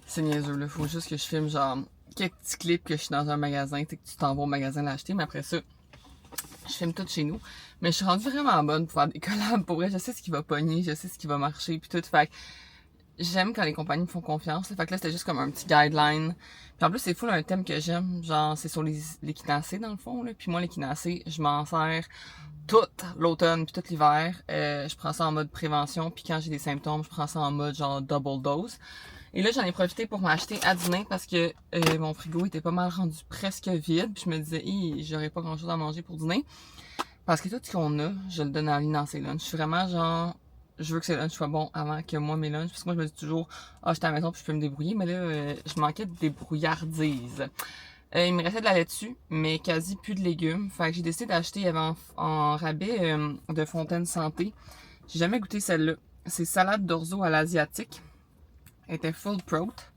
Speaker 1: C'est niaiseux, là. Faut juste que je filme genre quelques petits clips que je suis dans un magasin, tu sais, que tu t'en vas au magasin l'acheter, mais après ça, je filme tout chez nous. Mais je suis rendue vraiment bonne pour faire des collabs. Pour vrai, je sais ce qui va pogner, je sais ce qui va marcher puis tout. Fait que j'aime quand les compagnies me font confiance. Là. Fait que là, c'était juste comme un petit guideline. Puis en plus, c'est full un thème que j'aime. Genre, c'est sur l'équinacée, dans le fond. Là. Puis moi, l'équinacée, je m'en sers tout l'automne puis tout l'hiver. Je prends ça en mode prévention. Puis quand j'ai des symptômes, je prends ça en mode genre double dose. Et là, j'en ai profité pour m'acheter à dîner parce que mon frigo était pas mal rendu presque vide. Puis je me disais, j'aurais pas grand chose à manger pour dîner. Parce que tout ce qu'on a, je le donne à Aline dans ses lunchs. Je suis vraiment genre, je veux que ces lunchs soient bons avant que moi mes lunchs, parce que moi je me dis toujours, ah, j'étais à la maison puis je peux me débrouiller, mais là, je manquais de débrouillardise. Il me restait de la laitue, mais quasi plus de légumes. Fait que j'ai décidé d'acheter, il y avait en rabais de Fontaine Santé. J'ai jamais goûté celle-là. C'est salade d'orzo à l'asiatique. Elle était full prote.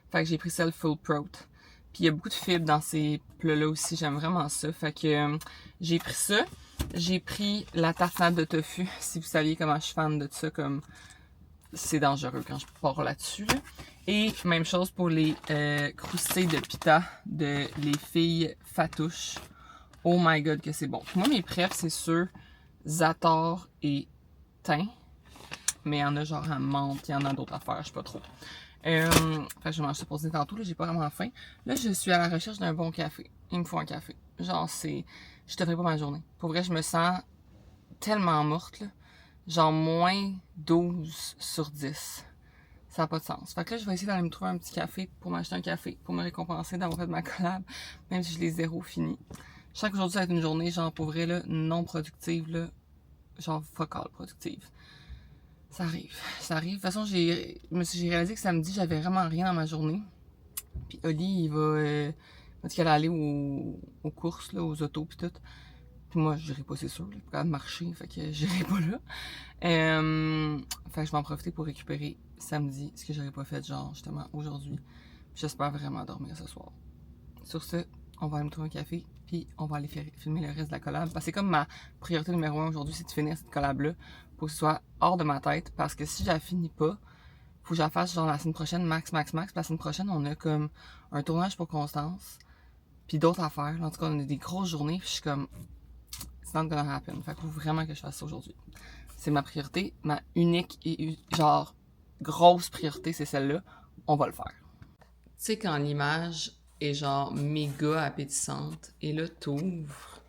Speaker 1: Fait que j'ai pris celle full prote. Puis il y a beaucoup de fibres dans ces plats-là aussi. J'aime vraiment ça. Fait que j'ai pris ça. J'ai pris la tartinade de tofu. Si vous saviez comment je suis fan de ça, comme c'est dangereux quand je pars là-dessus. Là. Et même chose pour les croustilles de pita de les filles Fatouche. Oh my god que c'est bon. Moi mes prefs c'est sûr Zator et thym. Mais il y en a genre à menthe, il y en a d'autres affaires, je sais pas trop. Fait que je vais manger ça pour dîner tantôt, là j'ai pas vraiment faim. Là je suis à la recherche d'un bon café. Il me faut un café. Genre c'est... Je te ferai pas ma journée. Pour vrai je me sens tellement morte là. Genre moins 12 sur 10. Ça n'a pas de sens. Fait que là, je vais essayer d'aller me trouver un petit café pour m'acheter un café, pour me récompenser d'avoir fait ma collab, même si je l'ai zéro fini. Je sens qu'aujourd'hui, ça va être une journée, genre, pour vrai, là, non productive, là. Genre, fuck all productive. Ça arrive. Ça arrive. De toute façon, j'ai réalisé que samedi, j'avais vraiment rien dans ma journée. Puis Oli, il va dit qu'elle allait aux courses, là, aux autos, pis tout. Puis moi, j'irai pas, c'est sûr. Je suis pas capable de marcher, fait que j'irai pas là. Fait que je vais en profiter pour récupérer samedi ce que j'aurais pas fait, genre, justement, aujourd'hui. J'espère vraiment dormir ce soir. Sur ce, on va aller me trouver un café, puis on va aller filmer le reste de la collab. Parce que c'est comme ma priorité numéro 1 aujourd'hui, c'est de finir cette collab-là pour que ce soit hors de ma tête. Parce que si je la finis pas, faut que je la fasse genre la semaine prochaine, max. Puis la semaine prochaine, on a comme un tournage pour Constance, puis d'autres affaires. En tout cas, on a des grosses journées, puis je suis comme, it's not gonna happen. Fait qu'il faut vraiment que je fasse ça aujourd'hui. C'est ma priorité, ma unique et genre grosse priorité, c'est celle-là. On va le faire. Tu sais, quand l'image est genre méga appétissante, et là, t'ouvres,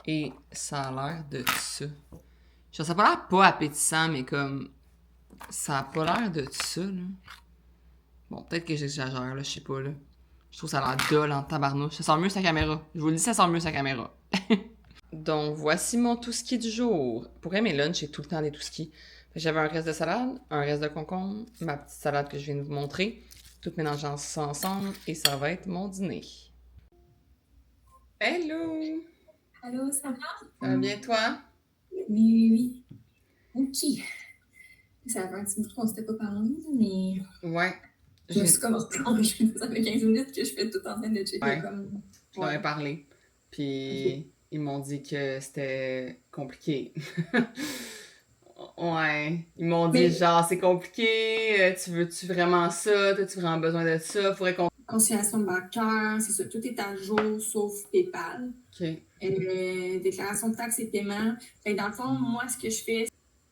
Speaker 1: et ça a l'air de ça. Genre, ça a pas l'air pas appétissant, mais comme, ça a pas l'air de ça, là. Bon, peut-être que j'exagère, là, je sais pas, là. Je trouve que ça a l'air dull en tabarnouche. Ça sent mieux sa caméra. Je vous le dis, ça sent mieux sa caméra. Donc, voici mon tout-ski du jour. Pour mes lunchs, j'ai tout le temps des tout-skis. J'avais un reste de salade, un reste de concombre, ma petite salade que je viens de vous montrer. Tout mélangé ensemble et ça va être mon dîner. Hello!
Speaker 6: Allô, ça va?
Speaker 1: Ça va bien, toi?
Speaker 6: Oui. Ok. Ça fait un petit bout qu'on s'était pas parlé, mais
Speaker 1: Ouais.
Speaker 6: je me suis commencé à enregistrer. Ça fait 15 minutes que je fais tout en train de checker
Speaker 1: Ouais.
Speaker 6: comme...
Speaker 1: Je leur ai parlé. Puis ils m'ont dit que c'était compliqué. Ouais. Ils m'ont dit genre c'est compliqué, tu veux-tu vraiment ça? T'as-tu vraiment besoin de ça? Faudrait qu'on...
Speaker 6: Conciliation bancaire, c'est ça. Tout est à jour sauf PayPal.
Speaker 1: OK.
Speaker 6: Déclaration de taxes et paiements. Fait que dans le fond, moi, ce que je fais...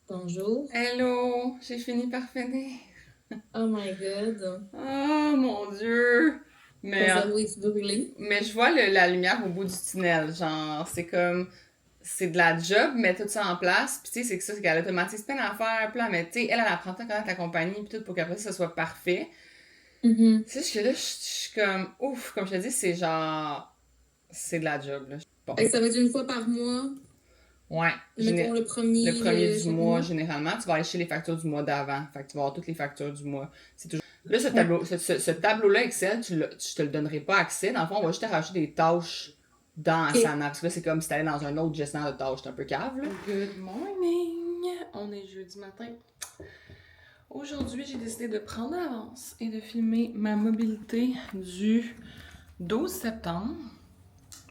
Speaker 6: Bonjour.
Speaker 1: Hello! J'ai fini par finir.
Speaker 6: Oh my God.
Speaker 1: Oh mon Dieu! Mais je vois la lumière au bout du tunnel. Genre, c'est comme... C'est de la job, mettre tout ça en place. Puis tu sais, c'est que ça, c'est qu'elle automatise plein d'affaires. Puis là, mais tu sais, elle apprend à connaître la compagnie puis tout pour qu'après ça soit parfait. Tu sais, jusque là, je suis comme... Ouf! Comme je te dis, c'est genre... C'est de la job, là. Bon.
Speaker 6: Et ça va être une fois par mois.
Speaker 1: Ouais.
Speaker 6: Mettons le premier
Speaker 1: du mois, généralement. Tu vas aller chez les factures du mois d'avant. Fait que tu vas avoir toutes les factures du mois. C'est toujours... Là, ce tableau-là, Excel, je te le donnerai pas accès. Dans le fond, on va juste te rajouter des tâches dans Asana. Parce que là, c'est comme si t'allais dans un autre gestionnaire de tâches. C'est un peu cave, là. Good morning! On est jeudi matin. Aujourd'hui, j'ai décidé de prendre l'avance et de filmer ma mobilité du 12 septembre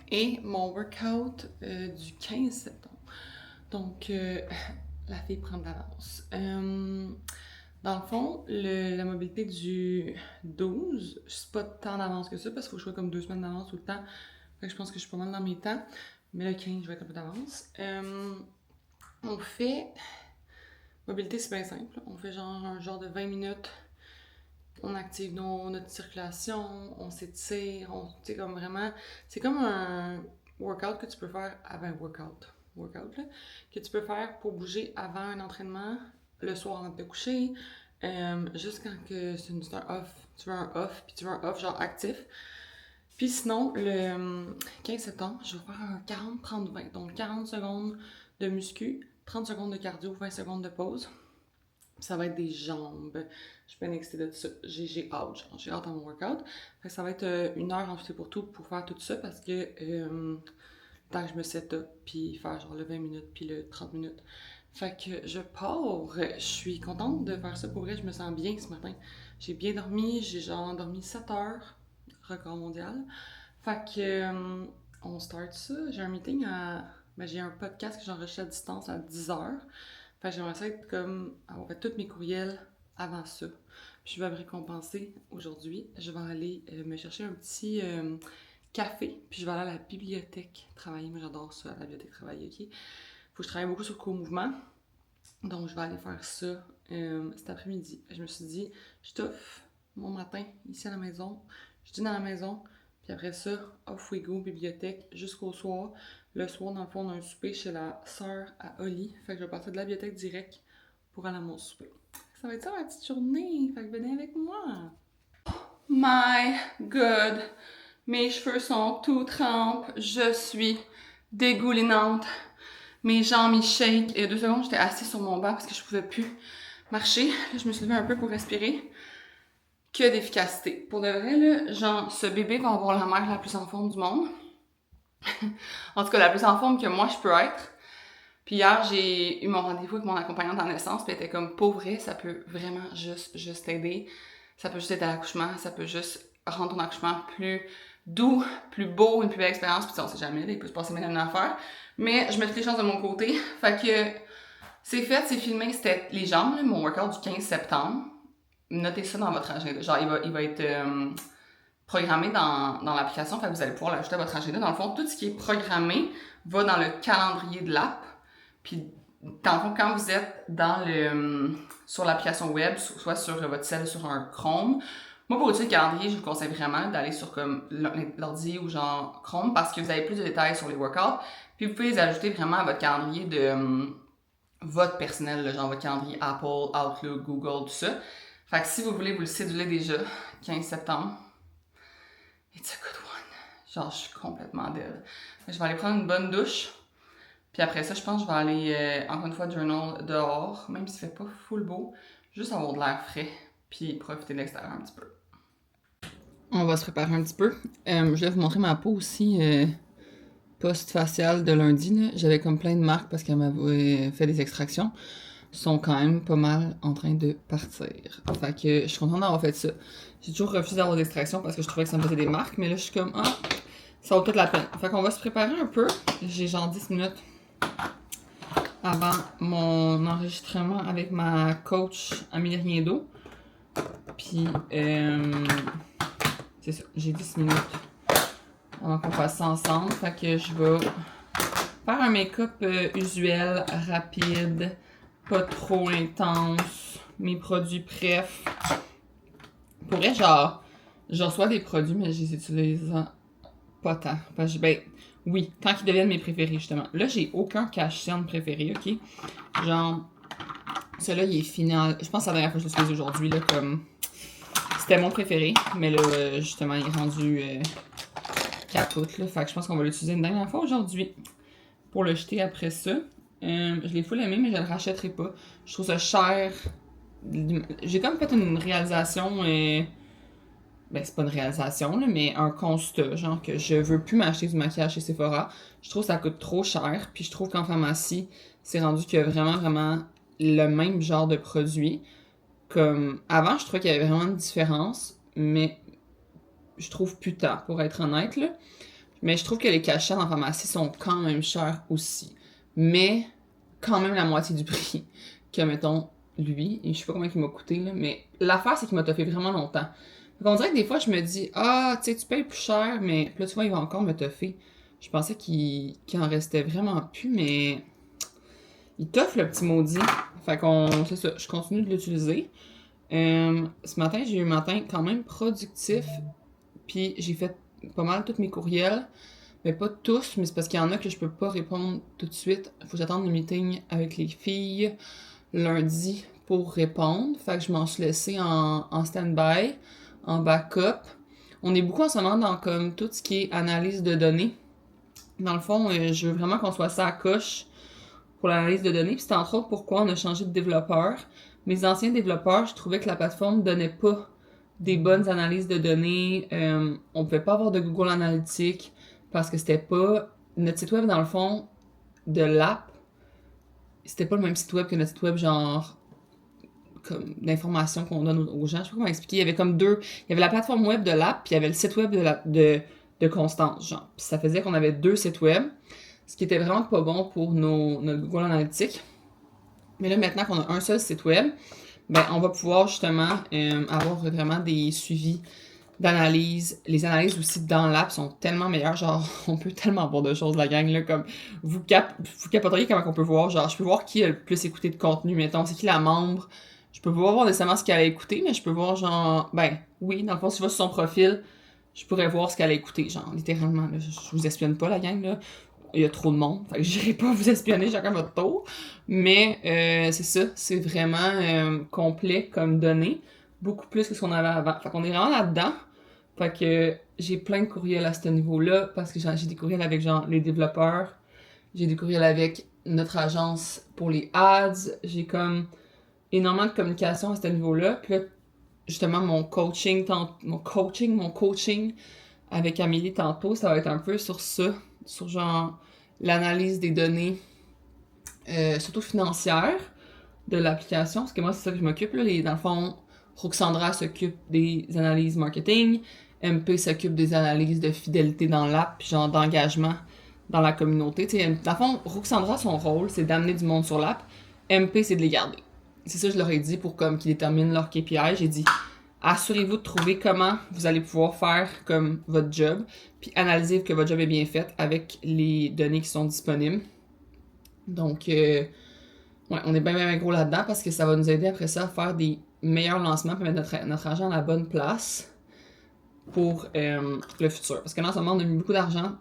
Speaker 1: et mon workout du 15 septembre. Donc, la fille prend de l'avance. Dans le fond, la mobilité du 12, je suis pas tant d'avance que ça parce qu'il faut que je sois comme 2 semaines d'avance tout le temps. Fait que je pense que je suis pas mal dans mes temps. Mais le 15, je vais être un peu d'avance. On fait... Mobilité, c'est bien simple. On fait genre un genre de 20 minutes. On active notre circulation, on s'étire, tu sais, comme vraiment... C'est comme un workout que tu peux faire avant workout là, que tu peux faire pour bouger avant un entraînement, le soir avant de te coucher, juste quand que c'est un off. Tu veux un off, puis tu veux un off genre actif. Puis sinon, le 15 septembre, je vais faire un 40-30-20. Donc 40 secondes de muscu, 30 secondes de cardio, 20 secondes de pause. Ça va être des jambes. Je suis bien excitée de ça. J'ai hâte, genre. J'ai hâte à mon workout. Fait que ça va être 1 heure en tout et pour tout pour faire tout ça parce que tant que je me set up, puis faire genre le 20 minutes, puis le 30 minutes. Fait que je pars. Je suis contente de faire ça. Pour vrai, je me sens bien ce matin. J'ai bien dormi. J'ai genre dormi 7 heures. Record mondial. Fait que on start ça. J'ai un meeting à... Ben, j'ai un podcast que j'enregistre à distance à 10h. Fait que j'aimerais ça être comme... avoir fait tous mes courriels avant ça. Puis je vais me récompenser aujourd'hui. Je vais aller me chercher un petit café. Puis je vais aller à la bibliothèque travailler. Moi, j'adore ça, à la bibliothèque travailler, OK? Faut que je travaille beaucoup sur co-mouvement. Donc, je vais aller faire ça cet après-midi. Je me suis dit, je t'offre mon matin ici à la maison. Je dîne à la maison. Puis après ça, off we go, bibliothèque, jusqu'au soir. Le soir, dans le fond, on a un souper chez la sœur à Oli. Fait que je vais partir de la bibliothèque direct pour aller à mon souper. Ça va être ça ma petite journée. Fait que venez avec moi. My God! Mes cheveux sont tout trempes. Je suis dégoulinante. Mes jambes, ils shake. Et 2 secondes, j'étais assise sur mon banc parce que je pouvais plus marcher. Là, je me suis levée un peu pour respirer. Que d'efficacité. Pour de vrai, là, genre, ce bébé va avoir la mère la plus en forme du monde. En tout cas, la plus en forme que moi, je peux être. Puis hier, j'ai eu mon rendez-vous avec mon accompagnante en naissance, puis elle était comme, pour vrai, ça peut vraiment juste t'aider. Ça peut juste être à l'accouchement, ça peut juste rendre ton accouchement plus doux, plus beau, une plus belle expérience. Puis on sait jamais, là, il peut se passer même une affaire. Mais je mets toutes les chances de mon côté. Fait que c'est fait, c'est filmé, c'était les jambes, là, mon workout du 15 septembre. Notez ça dans votre agenda. Genre, il va être programmé dans l'application, fait que vous allez pouvoir l'ajouter à votre agenda. Dans le fond, tout ce qui est programmé va dans le calendrier de l'app. Puis, dans le fond, quand vous êtes sur l'application web, soit sur votre cell, sur un Chrome, moi, pour utiliser le calendrier, je vous conseille vraiment d'aller sur comme l'ordi ou genre Chrome parce que vous avez plus de détails sur les workouts. Puis, vous pouvez les ajouter vraiment à votre calendrier de votre personnel, là, genre votre calendrier Apple, Outlook, Google, tout ça. Fait que si vous voulez vous le céduler déjà, 15 septembre, it's a good one. Genre, je suis complètement dead. Je vais aller prendre une bonne douche. Puis après ça, je pense que je vais aller, encore une fois, journal dehors, même s'il fait pas full beau, juste avoir de l'air frais, puis profiter de l'extérieur un petit peu. On va se préparer un petit peu. Je vais vous montrer ma peau aussi post-faciale de lundi. Là. J'avais comme plein de marques parce qu'elle m'avait fait des extractions. Sont quand même pas mal en train de partir. Fait que je suis contente d'avoir fait ça. J'ai toujours refusé d'avoir des extractions parce que je trouvais que ça me faisait des marques, mais là je suis comme, ça vaut toute la peine. Fait qu'on va se préparer un peu. J'ai genre 10 minutes avant mon enregistrement avec ma coach Amélie Riendo. Puis, c'est ça, j'ai 10 minutes avant qu'on fasse ça ensemble. Fait que je vais faire un make-up usuel, rapide. Pas trop intense, mes produits préf. Pour vrai, genre, je reçois des produits, mais je les utilise pas tant. Parce que, oui, tant qu'ils deviennent mes préférés, justement. Là, j'ai aucun cache-cerne préféré, ok? Genre, celui-là, il est final. Je pense que c'est la dernière fois que je l'utilise aujourd'hui, là, comme... C'était mon préféré, mais là, justement, il est rendu capote, là. Fait que je pense qu'on va l'utiliser une dernière fois aujourd'hui. Pour le jeter après ça. Je l'ai full aimé, mais je le rachèterai pas. Je trouve ça cher. J'ai comme fait une réalisation. C'est pas une réalisation, là, mais un constat. Genre que je veux plus m'acheter du maquillage chez Sephora. Je trouve que ça coûte trop cher. Puis je trouve qu'en pharmacie, c'est rendu qu'il y a vraiment le même genre de produit. Comme avant, je trouvais qu'il y avait vraiment une différence. Mais je trouve plus tard, pour être honnête. Là. Mais je trouve que les cachets en pharmacie sont quand même chers aussi. Mais quand même la moitié du prix que, mettons, lui. Et je sais pas combien il m'a coûté, là, mais l'affaire, c'est qu'il m'a toffé vraiment longtemps. Donc, on dirait que des fois, je me dis, tu sais, tu payes plus cher, mais là, tu vois, il va encore me toffer. Je pensais qu'il en restait vraiment plus, mais il toffe le petit maudit. Fait c'est ça, je continue de l'utiliser. Ce matin, j'ai eu un matin quand même productif, puis j'ai fait pas mal tous mes courriels. Mais pas tous, mais c'est parce qu'il y en a que je peux pas répondre tout de suite. Faut que j'attende le meeting avec les filles lundi pour répondre. Fait que je m'en suis laissée en stand-by, en backup. On est beaucoup en ce moment dans comme tout ce qui est analyse de données. Dans le fond, je veux vraiment qu'on soit ça à coche pour l'analyse de données. Puis c'est entre autres pourquoi on a changé de développeur. mes anciens développeurs, je trouvais que la plateforme donnait pas des bonnes analyses de données. On pouvait pas avoir de Google Analytics parce que c'était pas... Notre site web, dans le fond, de l'app, c'était pas le même site web que notre site web, genre, comme d'informations qu'on donne aux gens. Je sais pas comment expliquer. Il y avait comme deux... Il y avait la plateforme web de l'app, puis il y avait le site web de Constance, genre. Puis ça faisait qu'on avait deux sites web, ce qui était vraiment pas bon pour notre Google Analytics. Mais là, maintenant qu'on a un seul site web, ben, on va pouvoir justement avoir vraiment des suivis d'analyse. Les analyses aussi dans l'app sont tellement meilleures. Genre, on peut tellement voir de choses, la gang, là, comme vous capoteriez comment on peut voir. Genre, je peux voir qui a le plus écouté de contenu, mettons, c'est qui la membre. Je peux pas voir nécessairement ce qu'elle a écouté, mais je peux voir, genre, ben, oui, dans le fond, si je vais sur son profil, je pourrais voir ce qu'elle a écouté, genre, littéralement, là. Je vous espionne pas, la gang, là. Il y a trop de monde, fait que j'irai pas vous espionner chacun votre tour. Mais c'est ça, c'est vraiment complet comme données. Beaucoup plus que ce qu'on avait avant. Fait qu'on est vraiment là-dedans. Fait que j'ai plein de courriels à ce niveau-là, parce que j'ai des courriels avec genre les développeurs, j'ai des courriels avec notre agence pour les ads, j'ai comme énormément de communication à ce niveau-là. Puis là, justement, mon coaching avec Amélie tantôt, ça va être un peu sur ça, sur genre l'analyse des données, surtout financières de l'application, parce que moi c'est ça que je m'occupe là. Dans le fond, Roxandra s'occupe des analyses marketing, MP s'occupe des analyses de fidélité dans l'app, puis genre d'engagement dans la communauté. T'sais, dans le fond, Roxandra, son rôle, c'est d'amener du monde sur l'app, MP c'est de les garder. C'est ça que je leur ai dit pour comme qu'ils déterminent leur KPI. J'ai dit, assurez-vous de trouver comment vous allez pouvoir faire comme votre job, puis analyser que votre job est bien fait avec les données qui sont disponibles. Donc, ouais, on est bien gros là-dedans parce que ça va nous aider après ça à faire des meilleurs lancements puis mettre notre argent à la bonne place pour le futur. Parce que là, en ce moment, on a mis beaucoup d'argent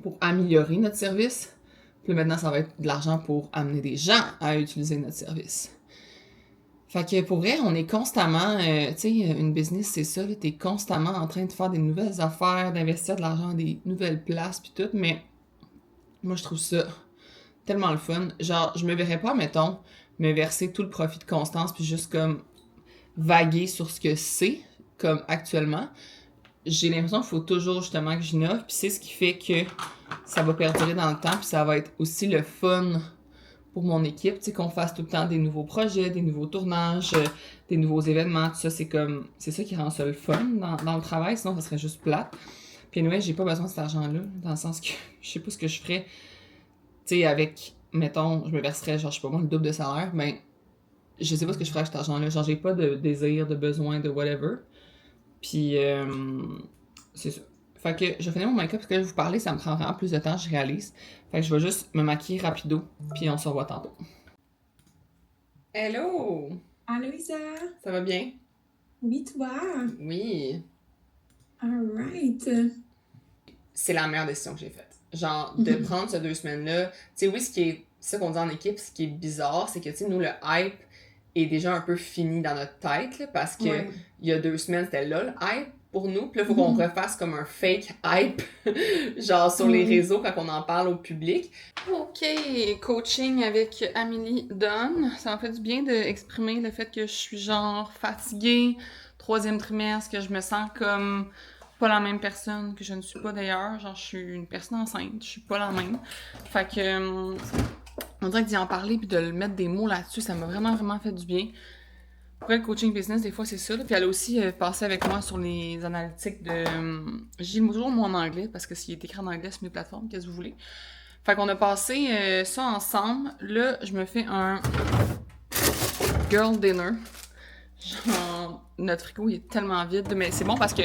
Speaker 1: pour améliorer notre service. Puis là, maintenant, ça va être de l'argent pour amener des gens à utiliser notre service. Fait que pour vrai, on est constamment, tu sais, une business, c'est ça, t'es constamment en train de faire des nouvelles affaires, d'investir de l'argent dans des nouvelles places pis tout, mais moi, je trouve ça tellement le fun. Genre, je me verrais pas, mettons, me verser tout le profit de Constance puis juste comme vaguer sur ce que c'est, comme actuellement. J'ai l'impression qu'il faut toujours justement que j'innove, puis c'est ce qui fait que ça va perdurer dans le temps, puis ça va être aussi le fun pour mon équipe, tu sais, qu'on fasse tout le temps des nouveaux projets, des nouveaux tournages, des nouveaux événements, tout ça, c'est ça qui rend ça le fun dans le travail, sinon ça serait juste plate. Puis anyway, j'ai pas besoin de cet argent-là, dans le sens que je sais pas ce que je ferais, tu sais, avec, mettons, je me verserais, genre, je sais pas moi, le double de salaire, ben, je sais pas ce que je ferais avec cet argent-là, genre, j'ai pas de désir, de besoin, de whatever. Puis, c'est ça. Fait que je vais finir mon make-up parce que là, je vous parler, ça me prend vraiment plus de temps, je réalise. Fait que je vais juste me maquiller rapido, puis on se revoit tantôt. Hello!
Speaker 6: Allô, Isa?
Speaker 1: Ça va bien?
Speaker 6: Oui, toi?
Speaker 1: Oui.
Speaker 6: Alright.
Speaker 1: C'est la meilleure décision que j'ai faite. Genre, de prendre ces 2 semaines-là. Tu sais, oui, c'est ça qu'on dit en équipe, ce qui est bizarre, c'est que, tu sais, nous, le hype est déjà un peu fini dans notre tête, là, parce que il y a 2 semaines, c'était là, le hype pour nous. Puis là, il faut qu'on refasse comme un fake hype, genre sur les réseaux quand on en parle au public. OK, coaching avec Amélie Dunn. Ça m'a fait du bien d'exprimer le fait que je suis genre fatiguée, 3e trimestre, que je me sens comme pas la même personne, que je ne suis pas d'ailleurs. Genre, je suis une personne enceinte, je suis pas la même. Fait que, on dirait que d'y en parler puis de le mettre des mots là-dessus, ça m'a vraiment fait du bien. Pour le coaching business, des fois, c'est ça. Là. Puis elle a aussi passé avec moi sur les analytiques de... J'ai toujours mon anglais, parce que s'il est écrit en anglais sur mes plateformes, qu'est-ce que vous voulez. Fait qu'on a passé ça ensemble. Là, je me fais un girl dinner. Genre, notre frigo, il est tellement vide. Mais c'est bon parce que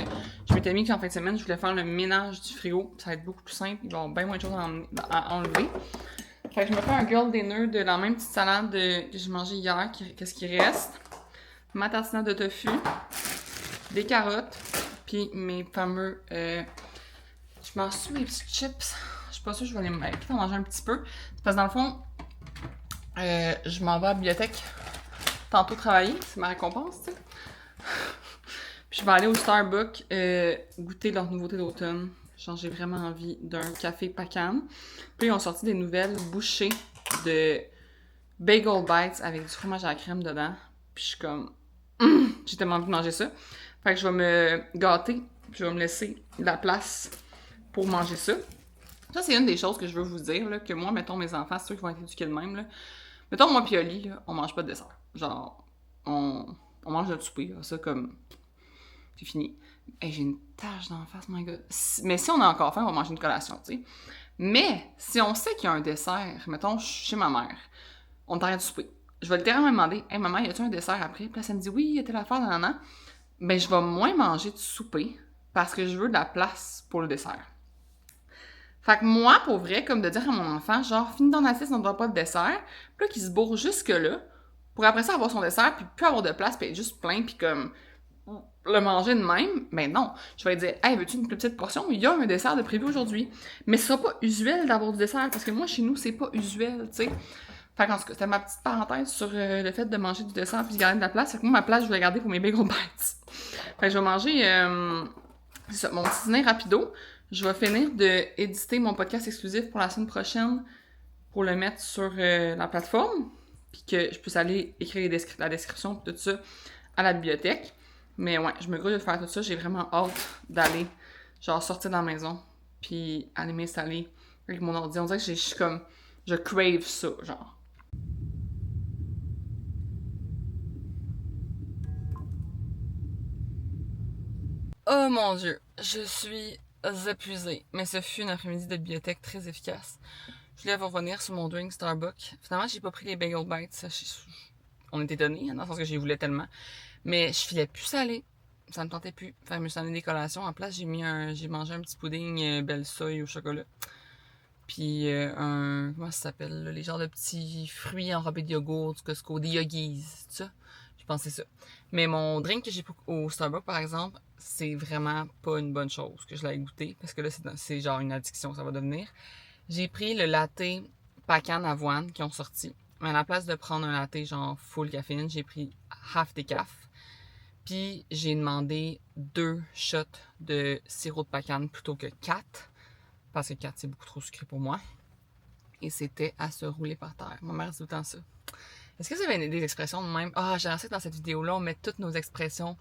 Speaker 1: je m'étais mis qu'en fin de semaine, je voulais faire le ménage du frigo. Ça va être beaucoup plus simple. Il va y avoir bien moins de choses à enlever. Fait que je me fais un girl dinner de la même petite salade que j'ai mangée hier. Qu'est-ce qui reste? Ma tartinade de tofu, des carottes, puis mes fameux... je mange sous mes petits chips. Je suis pas sûre que je vais les mettre, en manger un petit peu. C'est parce que dans le fond, je m'en vais à la bibliothèque tantôt travailler. C'est ma récompense, tu sais. Puis je vais aller au Starbucks goûter leur nouveauté d'automne. Genre, j'ai vraiment envie d'un café Pacam. Puis ils ont sorti des nouvelles bouchées de bagel bites avec du fromage à la crème dedans. Puis je suis comme... j'ai tellement envie de manger ça. Fait que je vais me gâter, puis je vais me laisser de la place pour manger ça. Ça, c'est une des choses que je veux vous dire, là, que moi, mettons, mes enfants, c'est sûr qu'ils vont être éduqués de même, là. Mettons, moi pis Oli, là, on mange pas de dessert. Genre, on mange notre souper, là, ça, comme... C'est fini. Hey, j'ai une tache d'en face, my God. Mais si on a encore faim, on va manger une collation, tu sais. Mais, si on sait qu'il y a un dessert, mettons, chez ma mère, on t'arrête de souper. Je vais littéralement demander, « Hey, maman, y a-tu un dessert après? » Puis là, ça me dit, « Oui, il y a telle affaire, nanana. » Ben, je vais moins manger du souper parce que je veux de la place pour le dessert. Fait que moi, pour vrai, comme de dire à mon enfant, genre, finis ton assiette, on ne doit pas de dessert, puis là, qu'il se bourre jusque-là, pour après ça avoir son dessert, puis plus avoir de place, puis être juste plein, puis comme le manger de même, ben non. Je vais lui dire, hey, veux-tu une plus petite portion? Il y a un dessert de prévu aujourd'hui. Mais ce sera pas usuel d'avoir du dessert, parce que moi, chez nous, c'est pas usuel, tu sais. Fait qu'en tout cas, c'était ma petite parenthèse sur le fait de manger du dessert puis de garder de la place. Fait que moi, ma place, je vais la garder pour mes bagel bites. Fait que je vais manger c'est ça, mon petit dîner rapido. Je vais finir de éditer mon podcast exclusif pour la semaine prochaine pour le mettre sur la plateforme, puis que je puisse aller écrire la description et tout ça à la bibliothèque. Mais ouais, je me grouille de faire tout ça. J'ai vraiment hâte d'aller, genre, sortir de la maison puis aller m'installer avec mon ordi. On dirait que je suis comme... Je crave ça, genre. Oh mon Dieu, je suis épuisée. Mais ce fut un après-midi de bibliothèque très efficace. Je voulais revenir sur mon drink Starbucks. Finalement, j'ai pas pris les bagel bites. On était donnés, dans le sens que j'y voulais tellement. Mais je filais plus salé. Ça me tentait plus. Fait que je me suis donné des collations. En place, j'ai mangé un petit pudding belle soie au chocolat. Puis comment ça s'appelle, là, les genres de petits fruits enrobés de yogourt, du Costco, des yogis, tout ça. Je pense que c'est ça. Mais mon drink que j'ai pris au Starbucks, par exemple, c'est vraiment pas une bonne chose que je l'ai goûté, parce que là, c'est genre une addiction, ça va devenir. J'ai pris le latte Pacan avoine qui ont sorti. Mais à la place de prendre un latte genre full caféine, j'ai pris half décaf. Puis j'ai demandé 2 shots de sirop de Pacan plutôt que 4. Parce que 4, c'est beaucoup trop sucré pour moi. Et c'était à se rouler par terre. Ma mère dit tout le temps ça. Est-ce que vous avez des expressions de même? Ah, j'ai lancé que dans cette vidéo-là, on met toutes nos expressions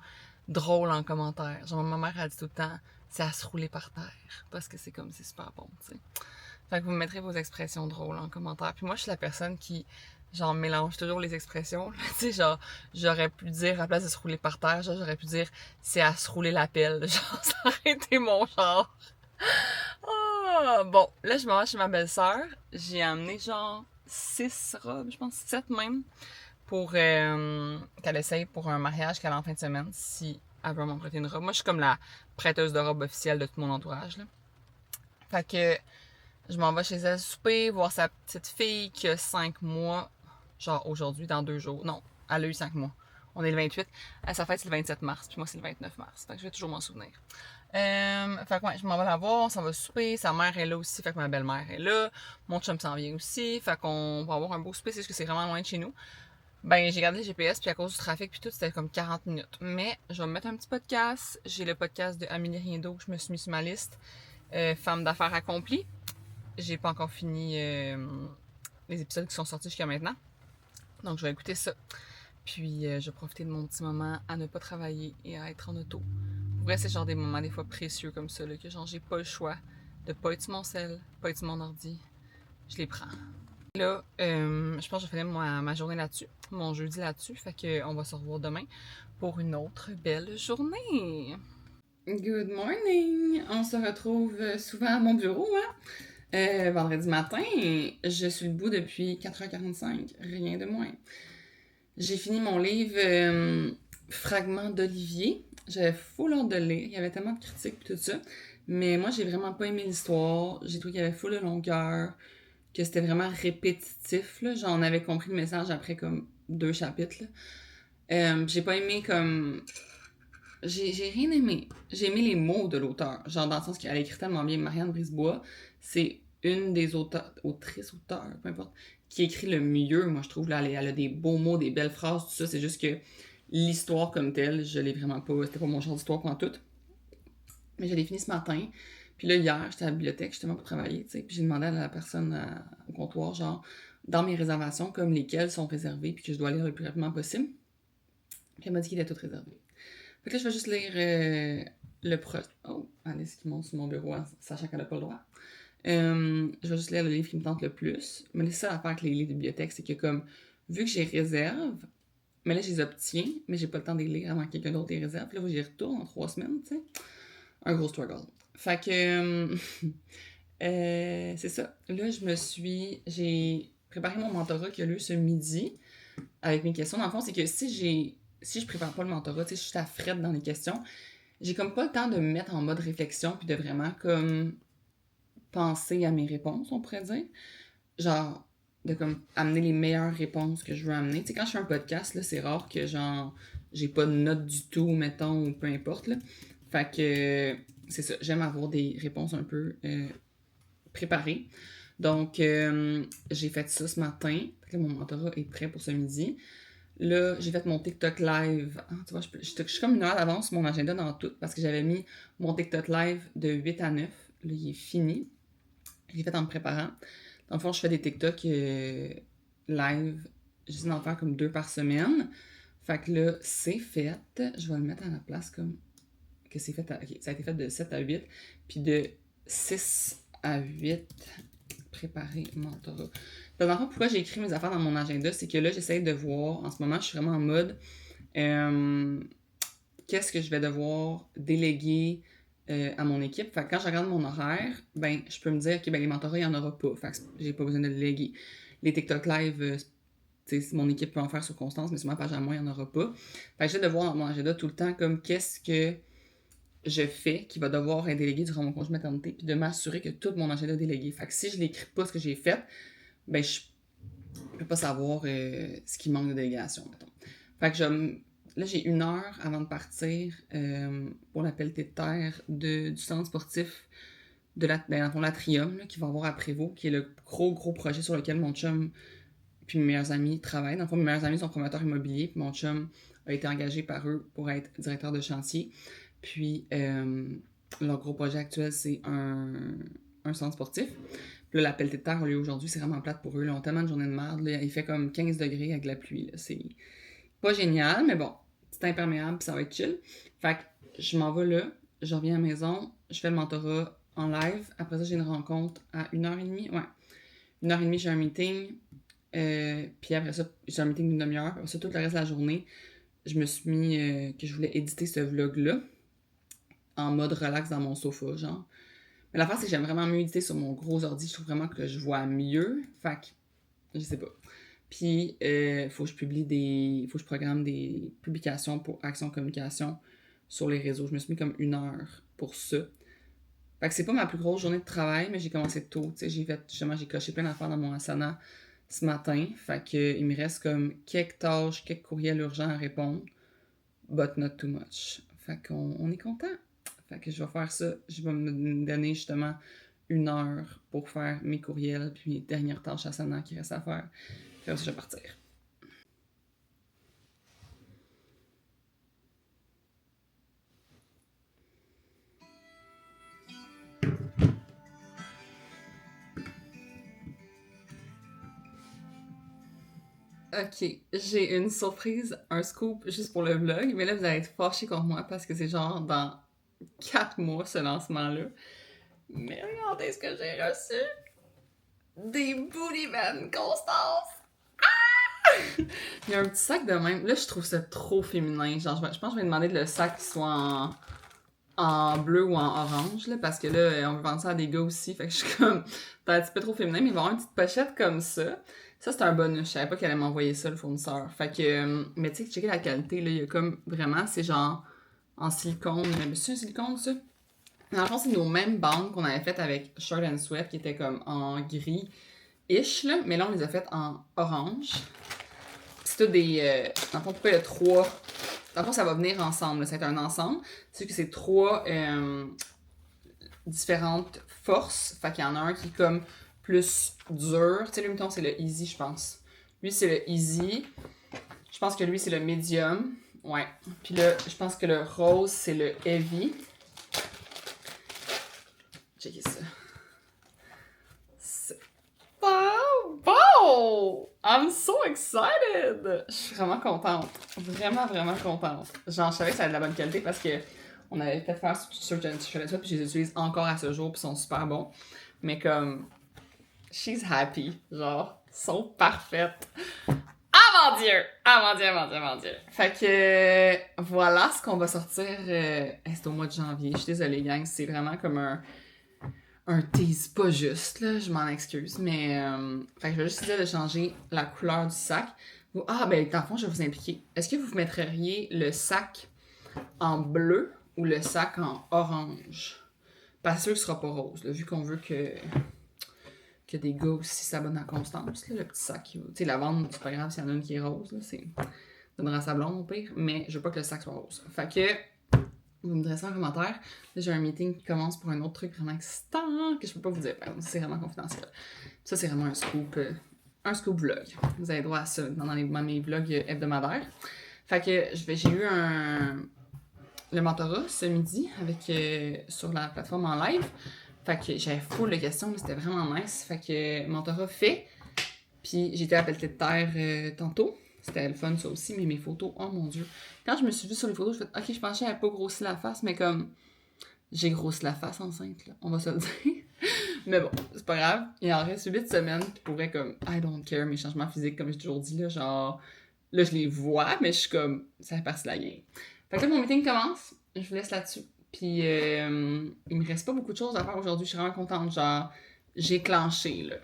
Speaker 1: drôles en commentaire. Genre, ma mère, elle dit tout le temps, c'est à se rouler par terre. Parce que c'est comme, c'est super bon, tu sais. Fait que vous mettrez vos expressions drôles en commentaire. Puis moi, je suis la personne qui, genre, mélange toujours les expressions. Tu sais, genre, j'aurais pu dire, à la place de se rouler par terre, genre, j'aurais pu dire, c'est à se rouler la pelle. Genre, ça aurait été mon genre. Ah, bon, là, je m'en vais chez ma belle-sœur. J'ai amené genre 6 robes, je pense 7 même, pour qu'elle essaye pour un mariage qu'elle a en fin de semaine, si elle veut m'emprunter une robe. Moi, je suis comme la prêteuse de robe officielle de tout mon entourage, là. Fait que je m'en vais chez elle souper, voir sa petite fille qui a 5 mois, genre aujourd'hui, dans 2 jours. Non, elle a eu 5 mois. On est le 28. Sa fête, c'est le 27 mars, puis moi, c'est le 29 mars. Fait que je vais toujours m'en souvenir. Fait que ouais, je m'en vais la voir, on s'en va souper, sa mère est là aussi, fait que ma belle-mère est là, mon chum s'en vient aussi, fait qu'on va avoir un beau souper, c'est juste que c'est vraiment loin de chez nous. Ben, j'ai regardé le GPS, puis à cause du trafic, puis tout, c'était comme 40 minutes. Mais, je vais me mettre un petit podcast, j'ai le podcast de Amélie Riendo que je me suis mis sur ma liste, Femme d'affaires accomplie. J'ai pas encore fini les épisodes qui sont sortis jusqu'à maintenant, donc je vais écouter ça. Puis, je vais profiter de mon petit moment à ne pas travailler et à être en auto. Pour vrai, c'est genre des moments des fois précieux comme ça, là, que genre j'ai pas le choix de pas être sur mon cell, pas être sur mon ordi. Je les prends. Là, je pense que je vais finir ma journée là-dessus, mon jeudi là-dessus, fait qu'on va se revoir demain pour une autre belle journée. Good morning! On se retrouve souvent à mon bureau, hein? Vendredi matin, je suis debout depuis 4h45, rien de moins. J'ai fini mon livre Fragments d'Olivier. J'avais full hâte de le lire. Il y avait tellement de critiques et tout ça. Mais moi, j'ai vraiment pas aimé l'histoire. J'ai trouvé qu'il y avait full de longueur, que c'était vraiment répétitif, là. J'en avais compris le message après comme 2 chapitres, là. J'ai pas aimé comme... J'ai rien aimé. J'ai aimé les mots de l'auteur. Genre dans le sens qu'elle écrit tellement bien. Marianne Brisebois, c'est une des autrices, peu importe, qui écrit le mieux, moi je trouve. Là, elle a des beaux mots, des belles phrases, tout ça. C'est juste que l'histoire comme telle, je l'ai vraiment pas... C'était pas mon genre d'histoire pendant tout. Mais je l'ai fini ce matin. Puis là, hier, j'étais à la bibliothèque justement pour travailler, tu sais. Puis j'ai demandé à la personne au comptoir, genre, dans mes réservations, comme lesquelles sont réservées puis que je dois lire le plus rapidement possible. Puis elle m'a dit qu'il était tout réservé. Fait que là, je vais juste lire le Oh, Alice qui monte sur mon bureau, hein, sachant qu'elle n'a pas le droit. Je vais juste lire le livre qui me tente le plus. Mais c'est ça l'affaire avec les livres de bibliothèque, c'est que comme, vu que j'ai réserve, mais là, je les obtiens, mais j'ai pas le temps de les lire avant que quelqu'un d'autre les réserve. Là, j'y retourne en 3 semaines, tu sais. Un gros struggle. Fait que... c'est ça. Là, j'ai préparé mon mentorat qui a lieu ce midi avec mes questions. Dans le fond, c'est que si je prépare pas le mentorat, tu sais, je suis à frette dans les questions, j'ai comme pas le temps de me mettre en mode réflexion puis de vraiment comme penser à mes réponses, on pourrait dire. Genre, de comme amener les meilleures réponses que je veux amener. Tu sais, quand je fais un podcast, là, c'est rare que genre, j'ai pas de notes du tout, mettons, ou peu importe, là. Fait que, c'est ça, j'aime avoir des réponses un peu préparées. Donc, j'ai fait ça ce matin. Fait que là, mon mentorat est prêt pour ce midi. Là, j'ai fait mon TikTok live. Ah, tu vois, je suis comme 1 heure d'avance sur mon agenda dans tout, parce que j'avais mis mon TikTok live de 8 à 9. Là, il est fini. Je l'ai fait en me préparant. Dans le fond, je fais des TikTok live. J'essaie d'en faire comme 2 par semaine. Fait que là, c'est fait. Je vais le mettre à la place comme... que c'est fait OK, ça a été fait de 7 à 8. Puis de 6 à 8, préparer mentorat. Dans le fond, pourquoi j'ai écrit mes affaires dans mon agenda, c'est que là, j'essaie de voir... En ce moment, je suis vraiment en mode... qu'est-ce que je vais devoir déléguer à mon équipe. Fait que quand je regarde mon horaire, ben, je peux me dire que ben, les mentorats, il n'y en aura pas. Fait que j'ai pas besoin de le déléguer. Les TikTok live, mon équipe peut en faire sur Constance, mais sur ma page à moi, il n'y en aura pas. Fait que j'essaie de voir dans mon agenda tout le temps comme qu'est-ce que je fais qui va devoir être délégué durant mon congé de maternité, puis de m'assurer que tout mon agenda est délégué. Fait que si je n'écris pas ce que j'ai fait, ben, je peux pas savoir ce qui manque de délégation, mettons. Fait que là, j'ai 1 heure avant de partir pour la pelletée de terre du centre sportif de l'Atrium, qui va avoir à Prévost, qui est le gros projet sur lequel mon chum puis mes meilleurs amis travaillent. Dans le fond, mes meilleurs amis sont promoteurs immobiliers, puis mon chum a été engagé par eux pour être directeur de chantier. Puis, leur gros projet actuel, c'est un centre sportif. Puis là, la pelletée de terre a lieu aujourd'hui, c'est vraiment plate pour eux. Là, ils ont tellement de journées de merde. Là, il fait comme 15 degrés avec la pluie. Là. C'est pas génial, mais bon, c'est imperméable, puis ça va être chill. Fait que je m'en vais là, je reviens à la maison, je fais le mentorat en live. Après ça, j'ai une rencontre à 1h30. Ouais. 1h30, j'ai un meeting. Puis après ça, j'ai un meeting d'une demi-heure. Après ça, tout le reste de la journée, je me suis mis que je voulais éditer ce vlog-là en mode relax dans mon sofa, genre. Mais l'affaire, c'est que j'aime vraiment mieux éditer sur mon gros ordi. Je trouve vraiment que je vois mieux. Fait que, je sais pas. Puis, faut que je programme des publications pour Action Communication sur les réseaux. Je me suis mis comme 1 heure pour ça. Fait que c'est pas ma plus grosse journée de travail, mais j'ai commencé tôt. Tu sais, j'ai coché plein d'affaires dans mon Asana ce matin. Fait que il me reste comme quelques tâches, quelques courriels urgents à répondre. But not too much. Fait qu'on est content. Fait que je vais faire ça. Je vais me donner justement 1 heure pour faire mes courriels puis mes dernières tâches Asana qui restent à faire. Puis après, je vais partir. Ok, j'ai une surprise, un scoop juste pour le vlog, mais là vous allez être fâchés contre moi parce que c'est genre dans 4 mois ce lancement-là. Mais regardez ce que j'ai reçu! Des booty bands Constance! Ah! Il y a un petit sac de même. Là, je trouve ça trop féminin. Genre, je pense que je vais demander que le sac soit en bleu ou en orange, là, parce que là, on veut vendre ça à des gars aussi. Fait que je suis comme, t'as un petit peu trop féminin, mais il va y avoir une petite pochette comme ça. Ça, c'est un bonus. Je savais pas qu'elle allait m'envoyer ça, le fournisseur. Fait que, mais tu sais, checker la qualité, là, il y a comme vraiment, c'est genre en silicone. Mais c'est un silicone, ça? Dans le fond, c'est nos mêmes bandes qu'on avait faites avec Shirt and Sweat, qui étaient comme en gris-ish, là. Mais là, on les a faites en orange. C'est tout des... dans le fond, pourquoi il y a 3... Dans le fond, ça va venir ensemble, là. Ça va être un ensemble. C'est que c'est 3 différentes forces. Fait qu'il y en a un qui est comme plus dur. Tu sais, lui, mettons, c'est le easy, je pense. Lui, c'est le easy. Je pense que lui, c'est le medium. Ouais. Puis là, je pense que le rose, c'est le heavy. Checkez ça. C'est pas bon! I'm so excited! Je suis vraiment contente. Vraiment, vraiment contente. Genre, je savais que ça avait de la bonne qualité parce que on avait fait faire sur Shredded puis je les utilise encore à ce jour puis ils sont super bons. Mais comme, she's happy. Genre, sont parfaites. Ah mon Dieu! Ah mon Dieu, mon Dieu, mon Dieu. Fait que, voilà ce qu'on va sortir. C'est au mois de janvier. Je suis désolée, gang. C'est vraiment comme un tease pas juste, là, je m'en excuse, mais fait que je vais juste dire de changer la couleur du sac. Ah, ben, dans le fond, je vais vous impliquer. Est-ce que vous mettriez le sac en bleu ou le sac en orange? Pas sûr que ce sera pas rose, là, vu qu'on veut que des gars aussi s'abonnent à Constance, là, le petit sac. Tu sais, la vente, c'est pas grave s'il y en a une qui est rose, là, c'est... donnera sa blonde au pire, mais je veux pas que le sac soit rose. Fait que... vous me dressez en commentaire. Là, j'ai un meeting qui commence pour un autre truc vraiment excitant que je peux pas vous dire. C'est vraiment confidentiel. Ça, c'est vraiment un scoop vlog. Vous avez droit à ça dans mes vlogs hebdomadaires. Fait que j'ai eu le mentorat ce midi avec sur la plateforme en live. Fait que j'avais full de questions, mais c'était vraiment nice. Fait que mentorat fait. Puis j'ai été à Pelleté de terre tantôt. C'était le fun, ça aussi, mais mes photos, oh mon Dieu. Quand je me suis vue sur les photos, je me suis dit, ok, je pensais que j'avais pas grossi la face, mais comme, j'ai grossi la face enceinte, là, on va se le dire. Mais bon, c'est pas grave. Il en reste 8 semaines, puis pour vrai, comme, I don't care, mes changements physiques, comme j'ai toujours dit, là, genre, là, je les vois, mais je suis comme, ça fait partie de la game. Fait que là, mon meeting commence, je vous laisse là-dessus. Puis, il me reste pas beaucoup de choses à faire aujourd'hui, je suis vraiment contente, genre, j'ai clenché, là.